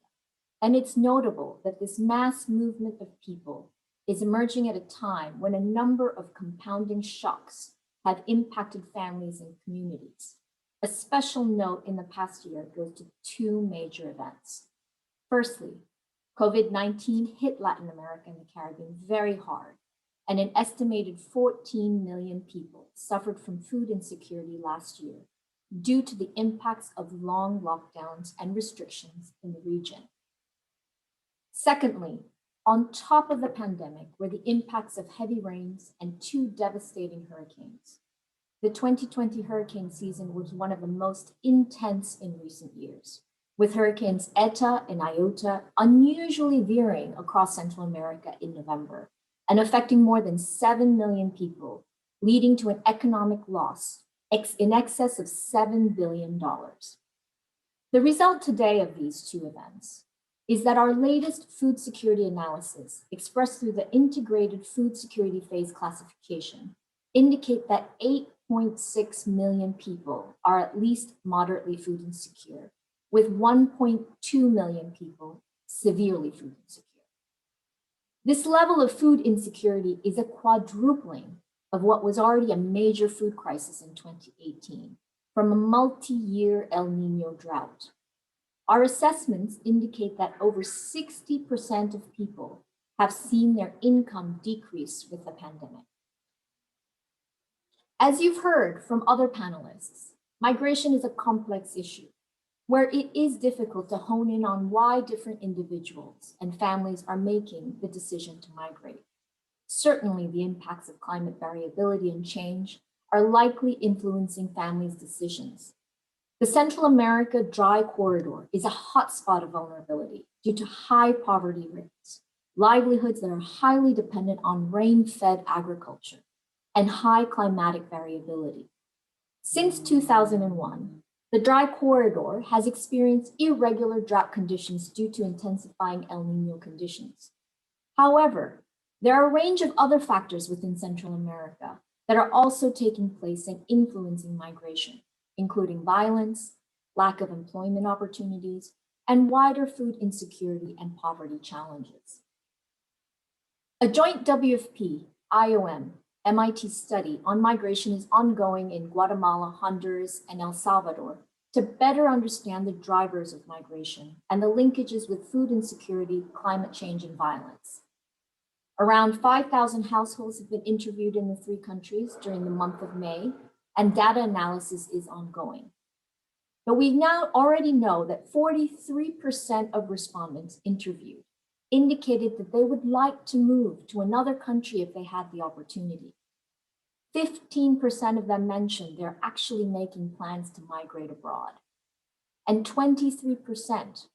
and it's notable that this mass movement of people is emerging at a time when a number of compounding shocks have impacted families and communities. A special note in the past year goes to two major events. Firstly, COVID-19 hit Latin America and the Caribbean very hard, and an estimated 14 million people suffered from food insecurity last year due to the impacts of long lockdowns and restrictions in the region. Secondly, on top of the pandemic were the impacts of heavy rains and two devastating hurricanes. The 2020 hurricane season was one of the most intense in recent years, with hurricanes Eta and Iota unusually veering across Central America in November and affecting more than 7 million people, leading to an economic loss in excess of $7 billion. The result today of these two events is that our latest food security analysis, expressed through the integrated food security phase classification, indicate that 8.6 million people are at least moderately food insecure, with 1.2 million people severely food insecure. This level of food insecurity is a quadrupling of what was already a major food crisis in 2018 from a multi-year El Niño drought. Our assessments indicate that over 60% of people have seen their income decrease with the pandemic. As you've heard from other panelists, migration is a complex issue where it is difficult to hone in on why different individuals and families are making the decision to migrate. Certainly, the impacts of climate variability and change are likely influencing families' decisions. The Central America dry corridor is a hotspot of vulnerability due to high poverty rates, livelihoods that are highly dependent on rain-fed agriculture, and high climatic variability. Since 2001, the dry corridor has experienced irregular drought conditions due to intensifying El Niño conditions. However, there are a range of other factors within Central America that are also taking place and influencing migration, including violence, lack of employment opportunities, and wider food insecurity and poverty challenges. A joint WFP, IOM, MIT study on migration is ongoing in Guatemala, Honduras, and El Salvador to better understand the drivers of migration and the linkages with food insecurity, climate change, and violence. Around 5,000 households have been interviewed in the three countries during the month of May, and data analysis is ongoing. But we now already know that 43% of respondents interviewed indicated that they would like to move to another country if they had the opportunity. 15% of them mentioned they're actually making plans to migrate abroad. And 23%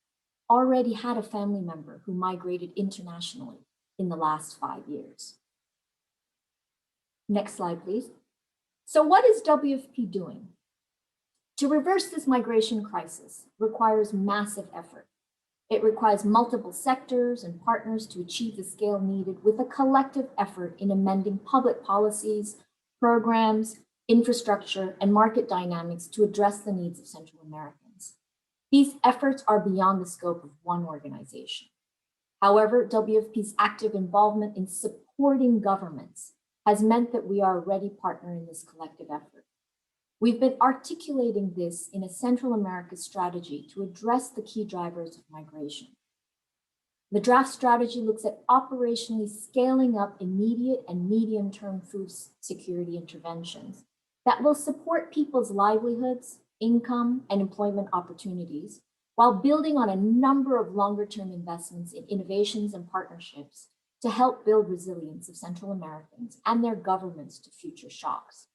already had a family member who migrated internationally in the last 5 years. Next slide, please. So what is WFP doing? To reverse this migration crisis requires massive effort. It requires multiple sectors and partners to achieve the scale needed with a collective effort in amending public policies, programs, infrastructure, and market dynamics to address the needs of Central Americans. These efforts are beyond the scope of one organization. However, WFP's active involvement in supporting governments has meant that we are a ready partner in this collective effort. We've been articulating this in a Central America strategy to address the key drivers of migration. The draft strategy looks at operationally scaling up immediate and medium-term food security interventions that will support people's livelihoods, income, and employment opportunities, while building on a number of longer-term investments in innovations and partnerships to help build resilience of Central Americans and their governments to future shocks.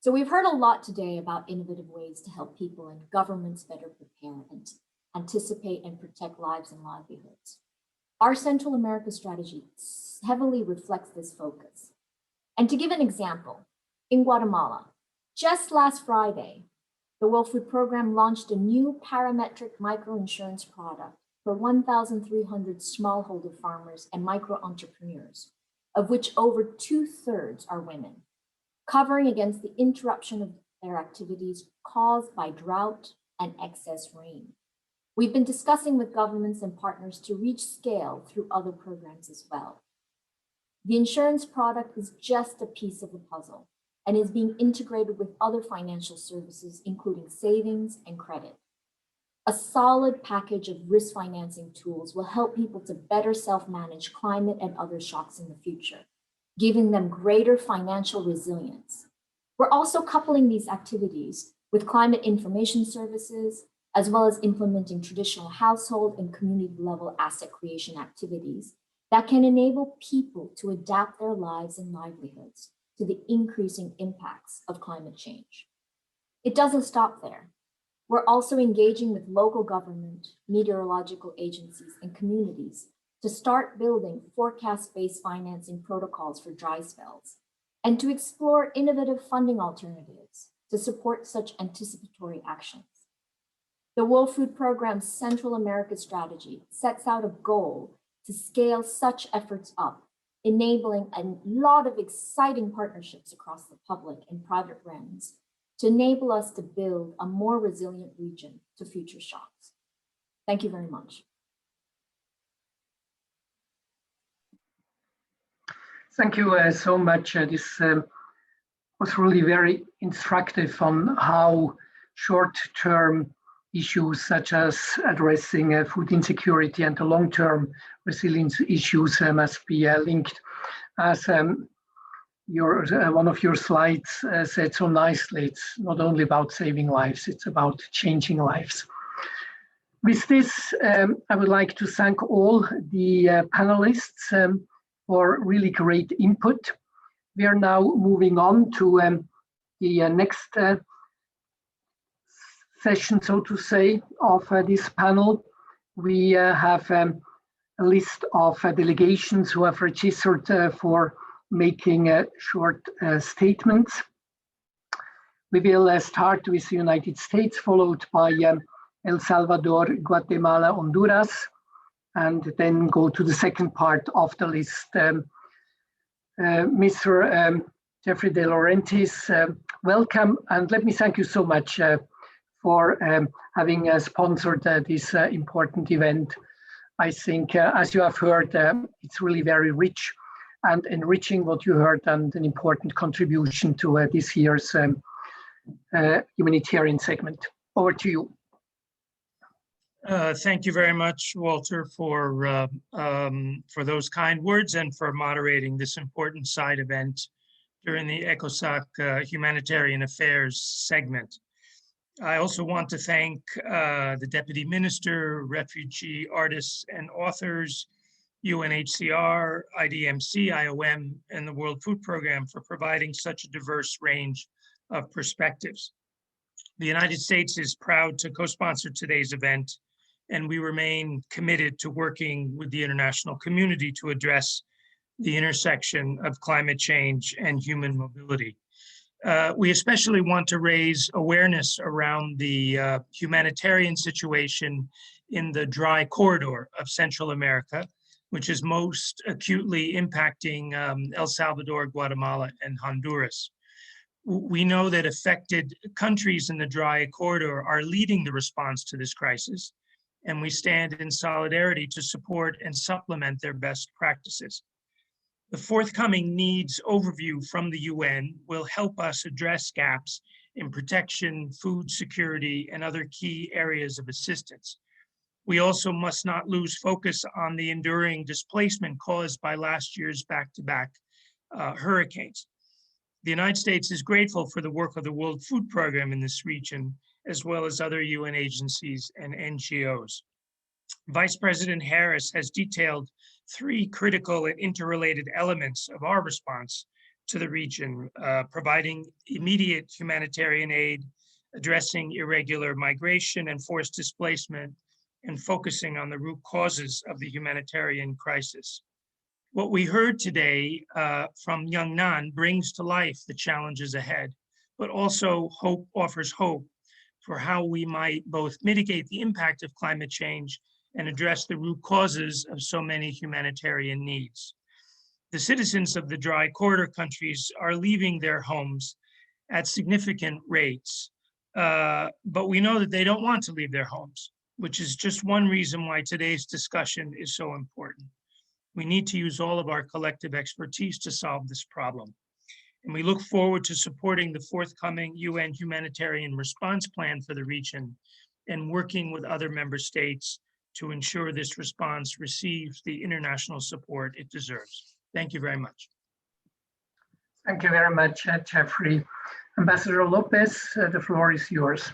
So we've heard a lot today about innovative ways to help people and governments better prepare and anticipate and protect lives and livelihoods. Our Central America strategy heavily reflects this focus. And to give an example, in Guatemala, just last Friday, the World Food Program launched a new parametric microinsurance product for 1,300 smallholder farmers and micro-entrepreneurs, of which over 2/3 are women, covering against the interruption of their activities caused by drought and excess rain. We've been discussing with governments and partners to reach scale through other programs as well. The insurance product is just a piece of the puzzle and is being integrated with other financial services, including savings and credit. A solid package of risk financing tools will help people to better self-manage climate and other shocks in the future, giving them greater financial resilience. We're also coupling these activities with climate information services, as well as implementing traditional household and community level asset creation activities that can enable people to adapt their lives and livelihoods to the increasing impacts of climate change. It doesn't stop there. We're also engaging with local government, meteorological agencies, and communities to start building forecast-based financing protocols for dry spells and to explore innovative funding alternatives to support such anticipatory actions. The World Food Program's Central America strategy sets out a goal to scale such efforts up, enabling a lot of exciting partnerships across the public and private realms to enable us to build a more resilient region to future shocks. Thank you very much. Thank you so much. This was really very instructive on how short-term issues such as addressing food insecurity and the long-term resilience issues must be linked. As one of your slides said so nicely, it's not only about saving lives, it's about changing lives. With this, I would like to thank all the panelists for really great input. We are now moving on to the next session, so to say, of this panel. We have a list of delegations who have registered for making short statements. We will start with the United States, followed by El Salvador, Guatemala, Honduras, and then go to the second part of the list. Mr. Jeffrey De Laurentiis, welcome, and let me thank you so much for having sponsored this important event. I think, as you have heard, it's really very rich and enriching what you heard, and an important contribution to this year's humanitarian segment. Over to you. Thank you very much, Walter, for those kind words and for moderating this important side event during the ECOSOC Humanitarian Affairs segment. I also want to thank the Deputy Minister, refugee artists and authors, UNHCR, IDMC, IOM, and the World Food Program for providing such a diverse range of perspectives. The United States is proud to co-sponsor today's event, and we remain committed to working with the international community to address the intersection of climate change and human mobility. We especially want to raise awareness around the humanitarian situation in the dry corridor of Central America, which is most acutely impacting El Salvador, Guatemala, and Honduras. We know that affected countries in the dry corridor are leading the response to this crisis, and we stand in solidarity to support and supplement their best practices. The forthcoming needs overview from the UN will help us address gaps in protection, food security, and other key areas of assistance. We also must not lose focus on the enduring displacement caused by last year's back-to-back hurricanes. The United States is grateful for the work of the World Food Program in this region, as well as other UN agencies and NGOs. Vice President Harris has detailed 3 critical and interrelated elements of our response to the region, providing immediate humanitarian aid, addressing irregular migration and forced displacement, and focusing on the root causes of the humanitarian crisis. What we heard today from Kyung-nan brings to life the challenges ahead, but also offers hope for how we might both mitigate the impact of climate change and address the root causes of so many humanitarian needs. The citizens of the dry corridor countries are leaving their homes at significant rates, but we know that they don't want to leave their homes, which is just one reason why today's discussion is so important. We need to use all of our collective expertise to solve this problem. And we look forward to supporting the forthcoming UN humanitarian response plan for the region and working with other member states to ensure this response receives the international support it deserves. Thank you very much. Thank you very much, Jeffrey. Ambassador Lopez, the floor is yours.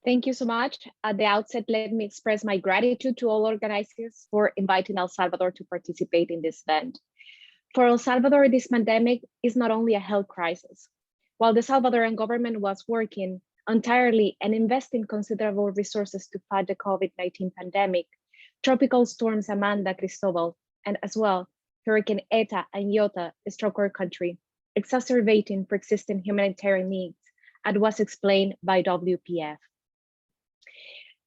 Thank you so much. At the outset, let me express my gratitude to all organizers for inviting El Salvador to participate in this event. For El Salvador, this pandemic is not only a health crisis. While the Salvadoran government was working entirely and investing considerable resources to fight the COVID-19 pandemic, tropical storms Amanda, Cristobal, and as well, Hurricane Eta and Iota struck our country, exacerbating persistent humanitarian needs, as was explained by WPF.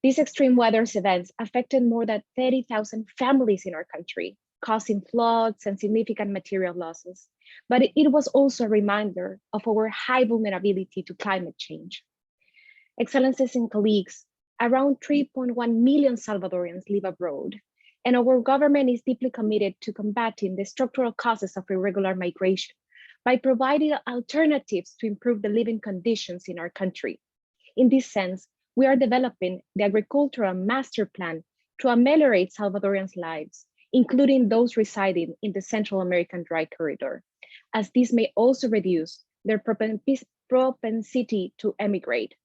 These extreme weather events affected more than 30,000 families in our country, causing floods and significant material losses. But it was also a reminder of our high vulnerability to climate change. Excellencies and colleagues, around 3.1 million Salvadorians live abroad, and our government is deeply committed to combating the structural causes of irregular migration by providing alternatives to improve the living conditions in our country. In this sense, we are developing the agricultural master plan to ameliorate Salvadorians' lives, including those residing in the Central American dry corridor, as this may also reduce their propensity to emigrate.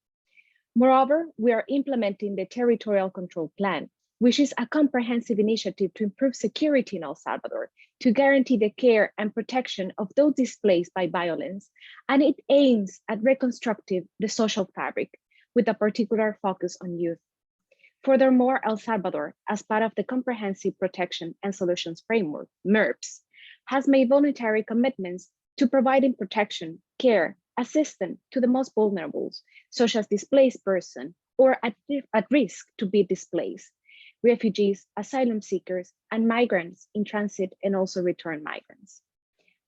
Moreover, we are implementing the Territorial Control Plan, which is a comprehensive initiative to improve security in El Salvador, to guarantee the care and protection of those displaced by violence, and it aims at reconstructing the social fabric, with a particular focus on youth. Furthermore, El Salvador, as part of the Comprehensive Protection and Solutions Framework, MERPS, has made voluntary commitments to providing protection, care, assistance to the most vulnerable, such as displaced persons or at risk to be displaced, refugees, asylum seekers, and migrants in transit and also return migrants.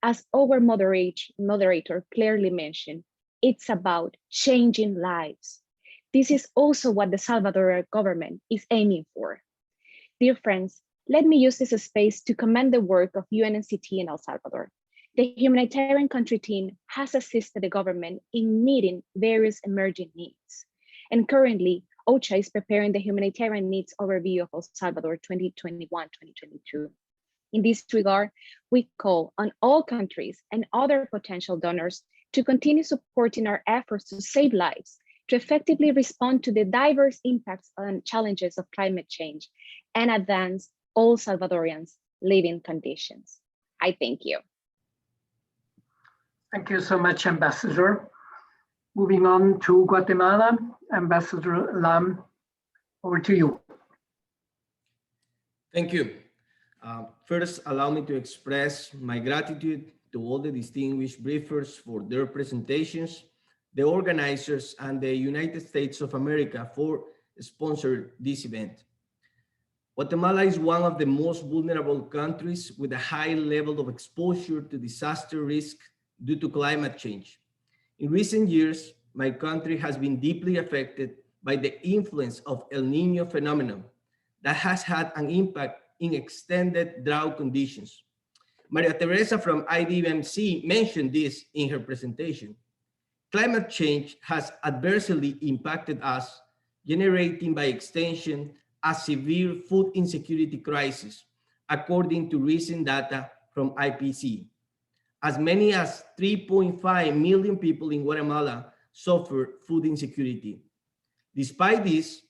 As our moderator clearly mentioned, it's about changing lives. This is also what the Salvadoran government is aiming for. Dear friends, let me use this space to commend the work of UNHCR in El Salvador. The humanitarian country team has assisted the government in meeting various emerging needs. And currently, OCHA is preparing the humanitarian needs overview of El Salvador 2021-2022. In this regard, we call on all countries and other potential donors to continue supporting our efforts to save lives, to effectively respond to the diverse impacts and challenges of climate change and advance all Salvadorians' living conditions. I thank you. Thank you so much, Ambassador. Moving on to Guatemala, Ambassador Lam, over to you. Thank you. First, allow me to express my gratitude to all the distinguished briefers for their presentations, the organizers, and the United States of America for sponsoring this event. Guatemala is one of the most vulnerable countries with a high level of exposure to disaster risk due to climate change. In recent years, my country has been deeply affected by the influence of El Niño phenomenon that has had an impact in extended drought conditions. Maria Teresa from IDMC mentioned this in her presentation. Climate change has adversely impacted us, generating by extension a severe food insecurity crisis, according to recent data from IPC. As many as 3.5 million people in Guatemala suffer food insecurity. Despite this,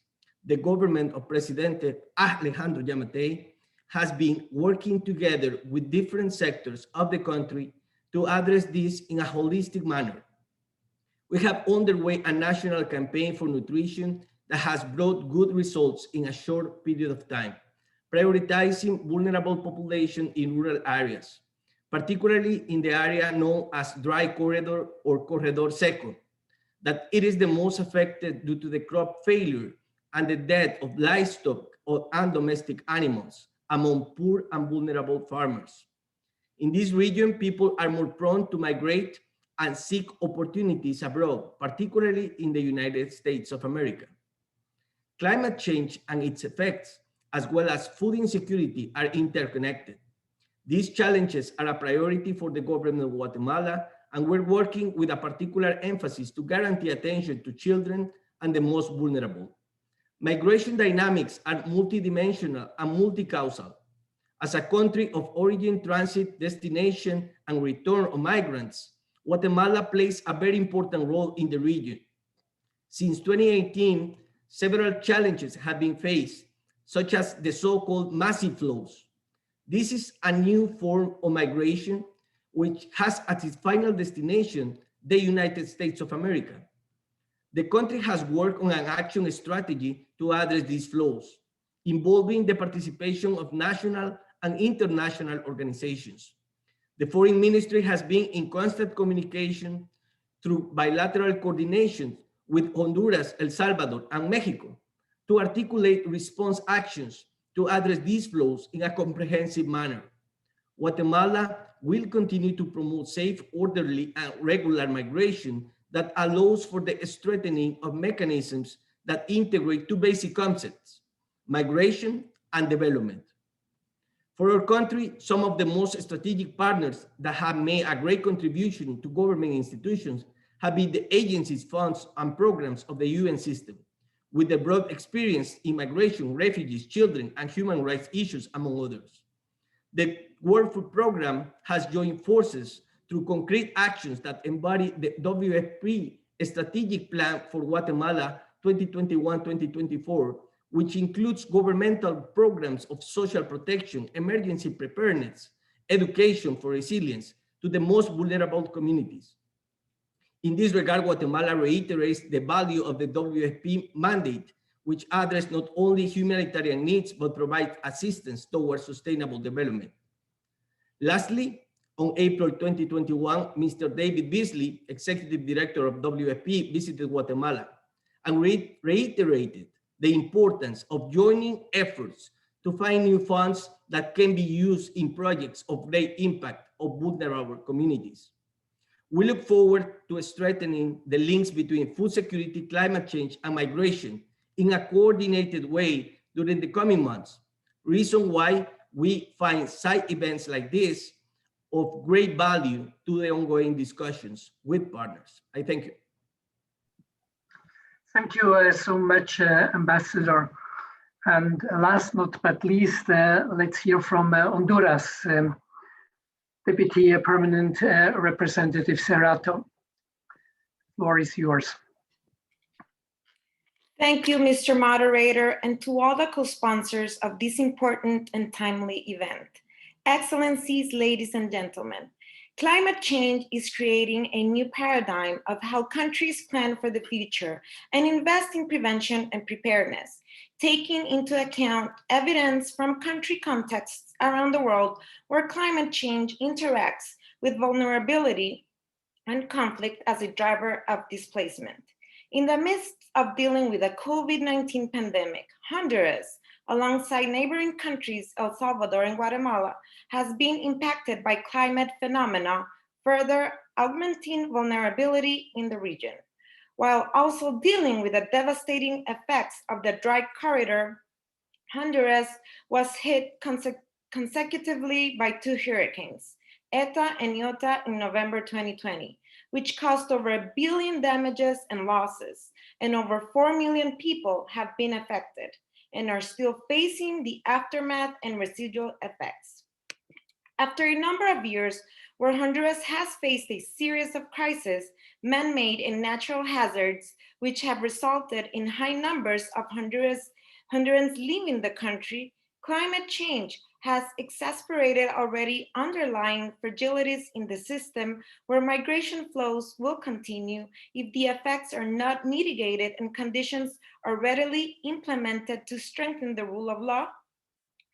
the government of President Alejandro Yamatei has been working together with different sectors of the country to address this in a holistic manner. We have underway a national campaign for nutrition that has brought good results in a short period of time, prioritizing vulnerable population in rural areas, particularly in the area known as dry corridor or corredor seco, that it is the most affected due to the crop failure and the death of livestock and domestic animals among poor and vulnerable farmers. In this region, people are more prone to migrate and seek opportunities abroad, particularly in the United States of America. Climate change and its effects, as well as food insecurity, are interconnected. These challenges are a priority for the government of Guatemala, and we're working with a particular emphasis to guarantee attention to children and the most vulnerable. Migration dynamics are multidimensional and multi-causal. As a country of origin, transit, destination, and return of migrants, Guatemala plays a very important role in the region. Since 2018, several challenges have been faced, such as the so-called massive flows. This is a new form of migration which has at its final destination the United States of America. The country has worked on an action strategy to address these flows, involving the participation of national and international organizations. The Foreign Ministry has been in constant communication through bilateral coordination with Honduras, El Salvador, and Mexico to articulate response actions to address these flows in a comprehensive manner. Guatemala will continue to promote safe, orderly, and regular migration that allows for the strengthening of mechanisms that integrate two basic concepts, migration and development. For our country, some of the most strategic partners that have made a great contribution to government institutions have been the agencies, funds, and programs of the UN system, with the broad experience in migration, refugees, children, and human rights issues, among others. The World Food Program has joined forces through concrete actions that embody the WFP strategic plan for Guatemala 2021-2024, which includes governmental programs of social protection, emergency preparedness, education for resilience to the most vulnerable communities. In this regard, Guatemala reiterates the value of the WFP mandate, which addresses not only humanitarian needs, but provides assistance towards sustainable development. Lastly, on April 2021, Mr. David Beasley, Executive Director of WFP, visited Guatemala and reiterated the importance of joining efforts to find new funds that can be used in projects of great impact of vulnerable communities. We look forward to strengthening the links between food security, climate change, and migration in a coordinated way during the coming months. Reason why we find side events like this of great value to the ongoing discussions with partners. I thank you. Thank you so much, Ambassador. And last but not least, let's hear from Honduras, Deputy Permanent Representative Cerrato. The floor is yours. Thank you, Mr. Moderator, and to all the co-sponsors of this important and timely event. Excellencies, ladies and gentlemen, climate change is creating a new paradigm of how countries plan for the future and invest in prevention and preparedness, taking into account evidence from country contexts around the world where climate change interacts with vulnerability and conflict as a driver of displacement. In the midst of dealing with the COVID-19 pandemic, Honduras, alongside neighboring countries, El Salvador and Guatemala, has been impacted by climate phenomena, further augmenting vulnerability in the region. While also dealing with the devastating effects of the dry corridor, Honduras was hit consecutively by two hurricanes, Eta and Iota in November 2020, which caused over 1 billion damages and losses, and over 4 million people have been affected and are still facing the aftermath and residual effects. After a number of years where Honduras has faced a series of crises, man-made and natural hazards, which have resulted in high numbers of Hondurans leaving the country, climate change has exacerbated already underlying fragilities in the system where migration flows will continue if the effects are not mitigated and conditions are readily implemented to strengthen the rule of law,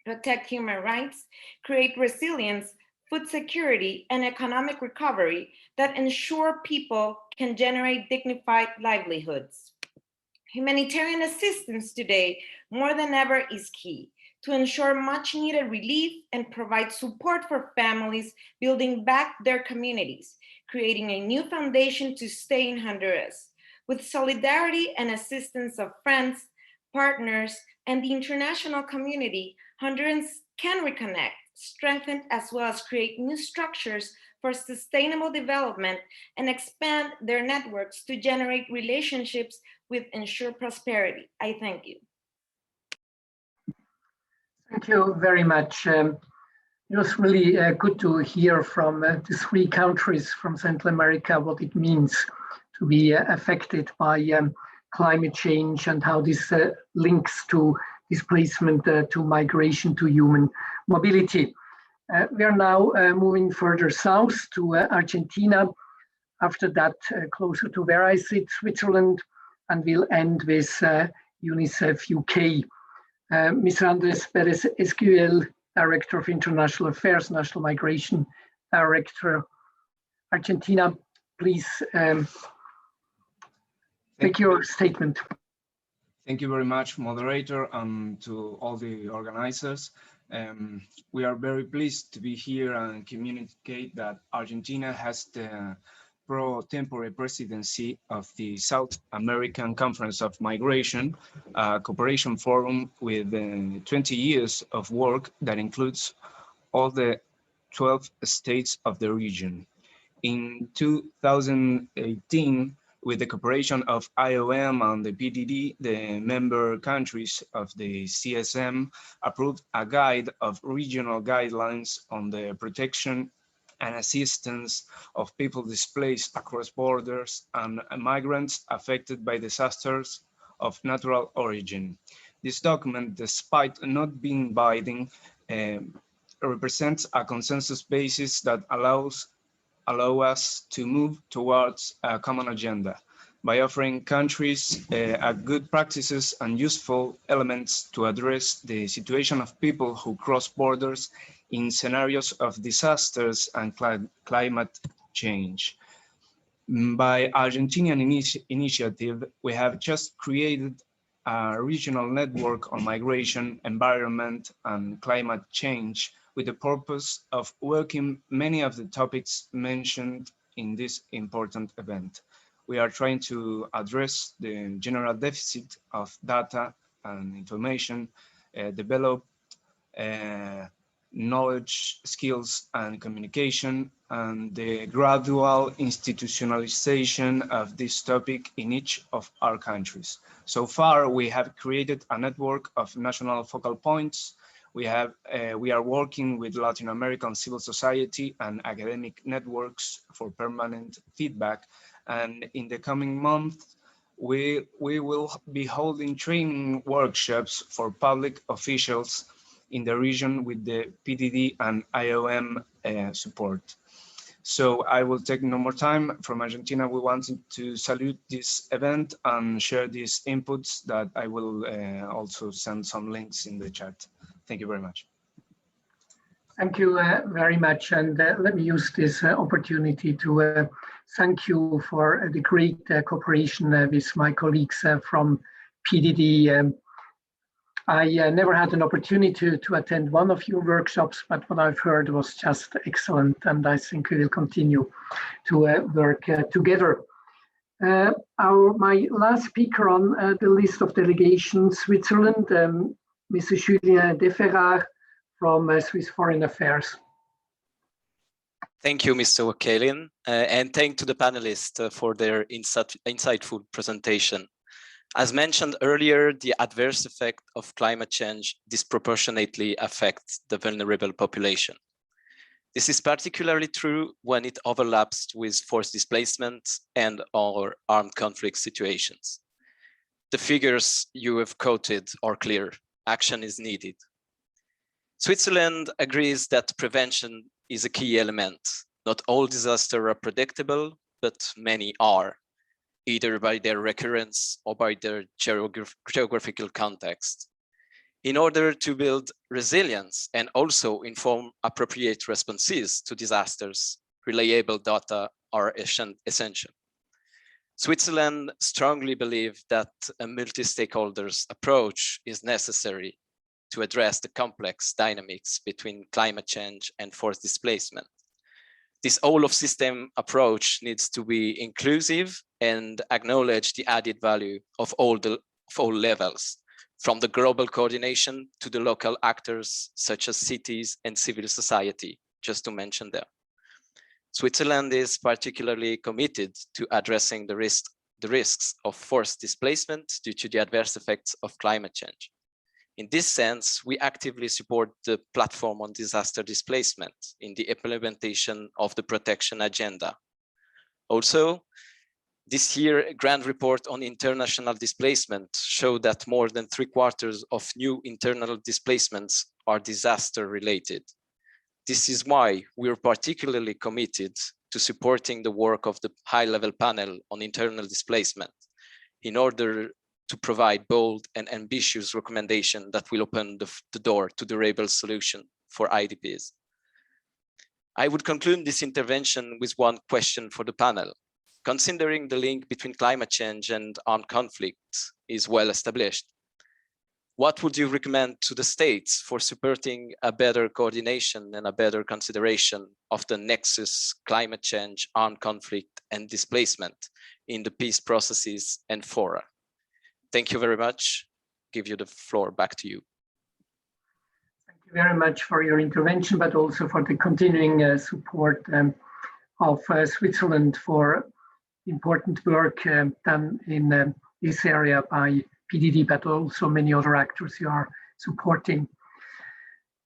protect human rights, create resilience, food security, and economic recovery that ensure people can generate dignified livelihoods. Humanitarian assistance today, more than ever, is key to ensure much needed relief and provide support for families building back their communities, creating a new foundation to stay in Honduras. With solidarity and assistance of friends, partners, and the international community, Hondurans can reconnect, strengthen, as well as create new structures for sustainable development and expand their networks to generate relationships with ensure prosperity. I thank you. Thank you very much. It was really good to hear from the three countries from Central America what it means to be affected by climate change and how this links to displacement, to migration, to human mobility. We are now moving further south to Argentina. After that, closer to where I sit, Switzerland, and we'll end with UNICEF UK. Ms. Andres Perez Esquivel, Director of International Affairs, National Migration Director, Argentina, please make your statement. Thank you very much, moderator, and to all the organizers. We are very pleased to be here and communicate that Argentina has the pro tempore presidency of the South American Conference of Migration, a cooperation forum with 20 years of work that includes all the 12 states of the region. In 2018, with the cooperation of IOM and the PDD, the member countries of the CSM approved a guide of regional guidelines on the protection and assistance of people displaced across borders and migrants affected by disasters of natural origin. This document, despite not being binding, represents a consensus basis that allow us to move towards a common agenda by offering countries good practices and useful elements to address the situation of people who cross borders in scenarios of disasters and climate change. By Argentinian initiative, we have just created a regional network on migration, environment, and climate change with the purpose of working many of the topics mentioned in this important event. We are trying to address the general deficit of data and information, develop knowledge, skills, and communication, and the gradual institutionalization of this topic in each of our countries. So far, we have created a network of national focal points. We are working with Latin American civil society and academic networks for permanent feedback. And in the coming month, we will be holding training workshops for public officials in the region with the PDD and IOM support. So I will take no more time. From Argentina, we wanted to salute this event and share these inputs that I will also send some links in the chat. Thank you very much. Thank you very much. And let me use this opportunity to thank you for the great cooperation with my colleagues from PDD. I never had an opportunity to attend one of your workshops, but what I've heard was just excellent. And I think we will continue to work together. My last speaker on the list of delegations, Switzerland, Mrs. Julien Deferrard from Swiss Foreign Affairs. Thank you, Mr. Kaelin, and thank to the panelists for their insightful presentation. As mentioned earlier, the adverse effect of climate change disproportionately affects the vulnerable population. This is particularly true when it overlaps with forced displacement and/or armed conflict situations. The figures you have quoted are clear. Action is needed. Switzerland agrees that prevention is a key element. Not all disasters are predictable, but many are, either by their recurrence or by their geographical context. In order to build resilience and also inform appropriate responses to disasters, reliable data are essential. Switzerland strongly believes that a multi-stakeholders approach is necessary to address the complex dynamics between climate change and forced displacement. This all-of-system approach needs to be inclusive and acknowledge the added value of all levels, from the global coordination to the local actors such as cities and civil society, just to mention them. Switzerland is particularly committed to addressing the risks of forced displacement due to the adverse effects of climate change. In this sense, we actively support the platform on disaster displacement in the implementation of the protection agenda. Also, this year, a grand report on international displacement showed that more than 3/4 of new internal displacements are disaster related. This is why we are particularly committed to supporting the work of the high-level panel on internal displacement in order to provide bold and ambitious recommendation that will open the door to durable solution for IDPs. I would conclude this intervention with one question for the panel. Considering the link between climate change and armed conflict is well established, what would you recommend to the states for supporting a better coordination and a better consideration of the nexus climate change, armed conflict, and displacement in the peace processes and fora? Thank you very much. Give you the floor back to you. Thank you very much for your intervention, but also for the continuing support of Switzerland for important work done in this area by PDD, but also many other actors you are supporting.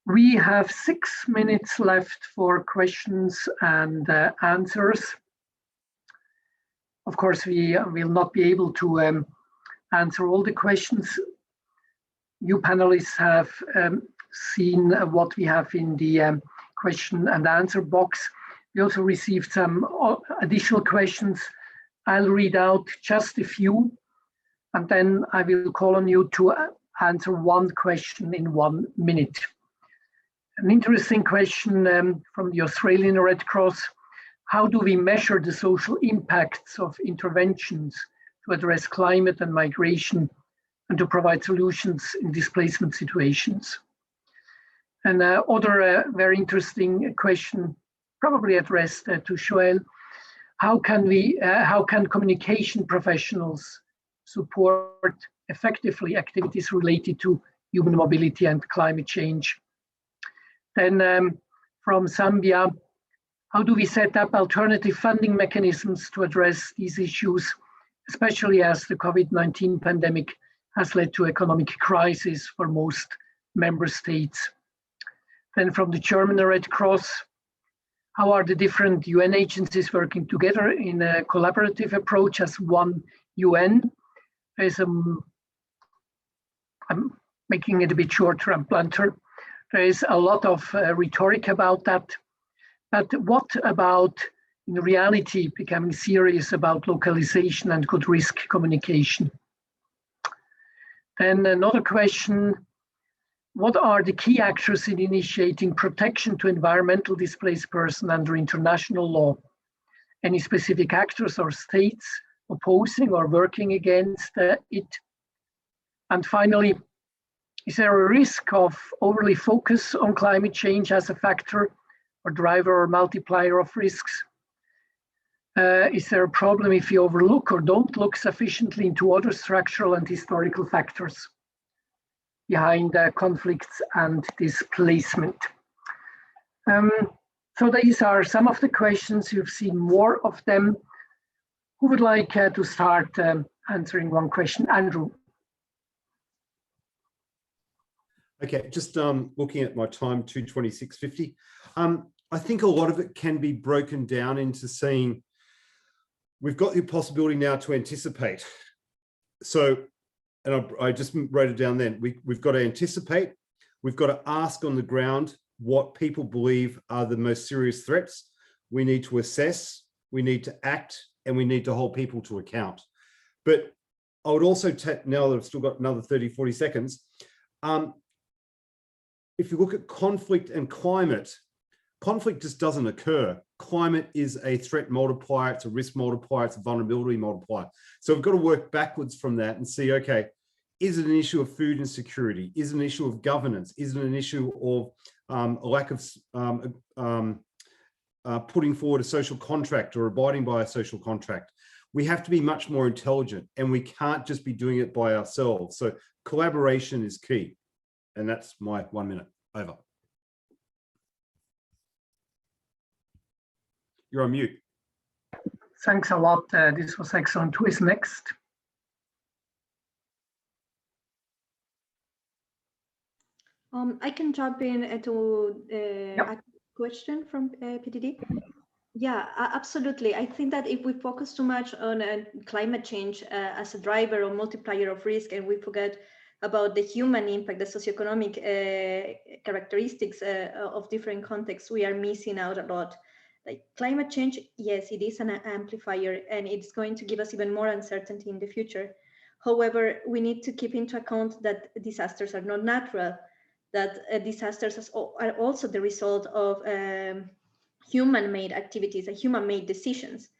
We have 6 minutes left for questions and answers. Of course, we will not be able to answer all the questions. You panelists have seen what we have in the question and answer box. We also received some additional questions. I'll read out just a few, and then I will call on you to answer one question in 1 minute. An interesting question from the Australian Red Cross: how do we measure the social impacts of interventions to address climate and migration and to provide solutions in displacement situations? And other very interesting question, probably addressed to Joelle: how can communication professionals support effectively activities related to human mobility and climate change? Then from Zambia: how do we set up alternative funding mechanisms to address these issues, especially as the COVID-19 pandemic has led to economic crisis for most member states? Then from the German Red Cross: how are the different UN agencies working together in a collaborative approach as one UN? I'm making it a bit shorter and blunter. There is a lot of rhetoric about that. But what about, in reality, becoming serious about localization and good risk communication? Then another question: what are the key actors in initiating protection to environmental displaced persons under international law? Any specific actors or states opposing or working against it? And finally, is there a risk of overly focus on climate change as a factor or driver or multiplier of risks? Is there a problem if you overlook or don't look sufficiently into other structural and historical factors behind conflicts and displacement? So these are some of the questions. You've seen more of them. Who would like to start answering one question? Andrew. Okay, just looking at my time, 2:26:50. I think a lot of it can be broken down into saying, we've got the possibility now to anticipate. So, and I just wrote it down then, we've got to anticipate, we've got to ask on the ground what people believe are the most serious threats. We need to assess, we need to act, and we need to hold people to account. But I would also, now that I've still got another 30, 40 seconds, if you look at conflict and climate, conflict just doesn't occur. Climate is a threat multiplier, it's a risk multiplier, it's a vulnerability multiplier. So we've got to work backwards from that and see, okay, is it an issue of food insecurity? Is it an issue of governance? Is it an issue of a lack of putting forward a social contract or abiding by a social contract? We have to be much more intelligent, and we can't just be doing it by ourselves. So collaboration is key. And that's my 1 minute. Over. You're on mute. Thanks a lot. This was excellent. Who is next? I can jump in to a question from PDD. Yeah, absolutely. I think that if we focus too much on climate change as a driver or multiplier of risk, and we forget about the human impact, the socioeconomic characteristics of different contexts, we are missing out a lot. Like climate change, yes, it is an amplifier, and it's going to give us even more uncertainty in the future. However, we need to keep into account that disasters are not natural, that disasters are also the result of human-made activities and human-made decisions.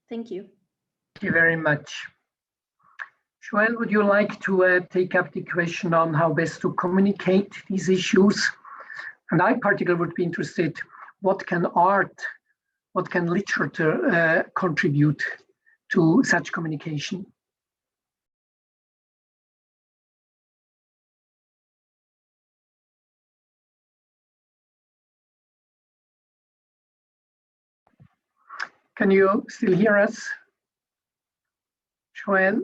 Thank you. Thank you very much. Joelle, would you like to take up the question on how best to communicate these issues? And I particularly would be interested, what can art, what can literature contribute to such communication? Can you still hear us, Joelle?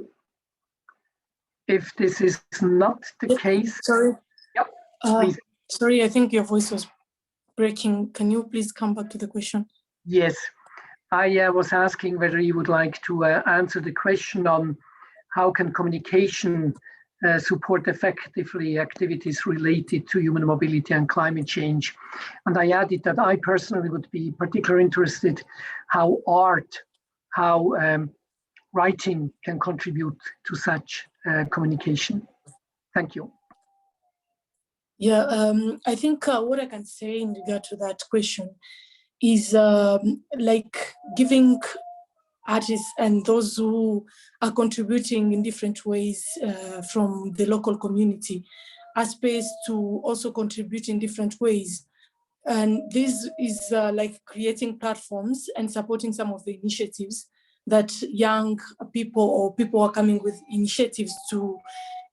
If this is not the case, sorry. Yep, please. Sorry, I think your voice was breaking. Can you please come back to the question? Yes, I was asking whether you would like to answer the question on how can communication support effectively activities related to human mobility and climate change. And I added that I personally would be particularly interested how art, how writing can contribute to such communication. Thank you. Yeah, I think what I can say in regard to that question is like giving artists and those who are contributing in different ways from the local community a space to also contribute in different ways. And this is like creating platforms and supporting some of the initiatives that young people or people are coming with initiatives to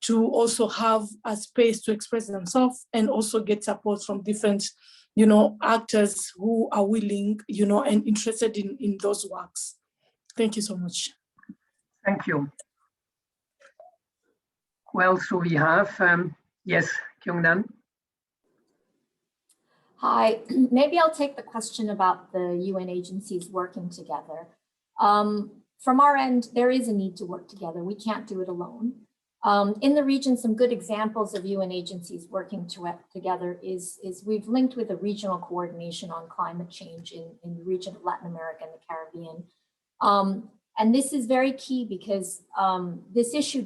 also have a space to express themselves and also get support from different, actors who are willing, and interested in those works. Thank you so much. Thank you. Well, so we have, yes, Kyung-nan. Hi, maybe I'll take the question about the UN agencies working together. From our end, there is a need to work together. We can't do it alone. In the region, some good examples of UN agencies working together is we've linked with a regional coordination on climate change in the region of Latin America and the Caribbean. And this is very key because this issue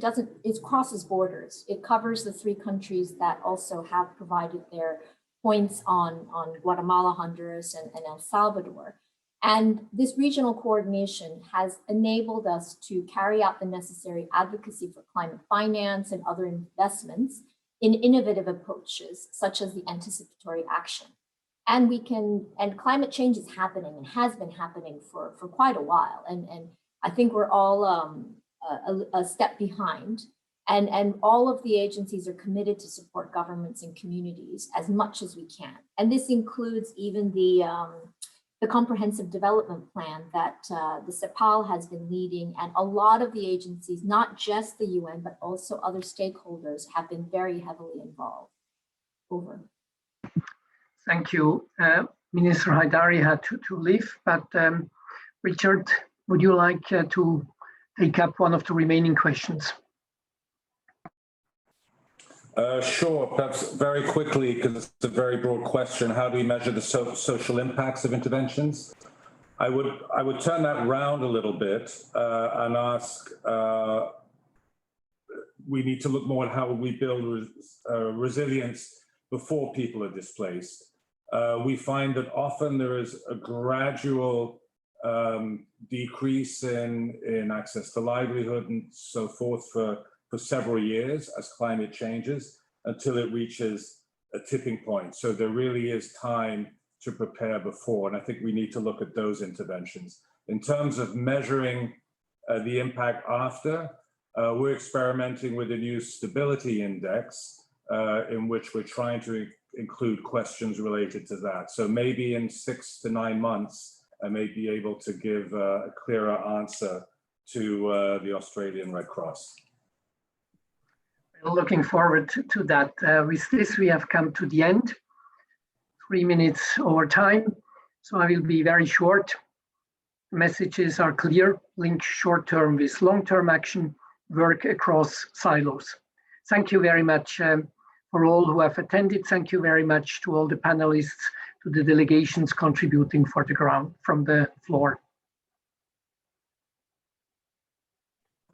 it crosses borders. It covers the 3 countries that also have provided their points on Guatemala, Honduras, and El Salvador. And this regional coordination has enabled us to carry out the necessary advocacy for climate finance and other investments in innovative approaches, such as the anticipatory action. And climate change is happening and has been happening for quite a while. And I think we're all a step behind. And all of the agencies are committed to support governments and communities as much as we can. And this includes even the comprehensive development plan that the CEPAL has been leading, and a lot of the agencies, not just the UN, but also other stakeholders, have been very heavily involved. Over. Thank you. Minister Haidari had to leave, but Richard, would you like to take up one of the remaining questions? Sure, perhaps very quickly, because it's a very broad question. How do we measure the social impacts of interventions? I would turn that round a little bit and ask, we need to look more at how we build resilience before people are displaced. We find that often there is a gradual decrease in access to livelihood and so forth for several years as climate changes until it reaches a tipping point. So there really is time to prepare before, and I think we need to look at those interventions. In terms of measuring the impact after, we're experimenting with a new stability index in which we're trying to include questions related to that. So maybe in 6 to 9 months, I may be able to give a clearer answer to the Australian Red Cross. Looking forward to that. With this, we have come to the end. 3 minutes over time, so I will be very short. Messages are clear: link short-term with long-term action, work across silos. Thank you very much for all who have attended. Thank you very much to all the panelists, to the delegations contributing from the floor.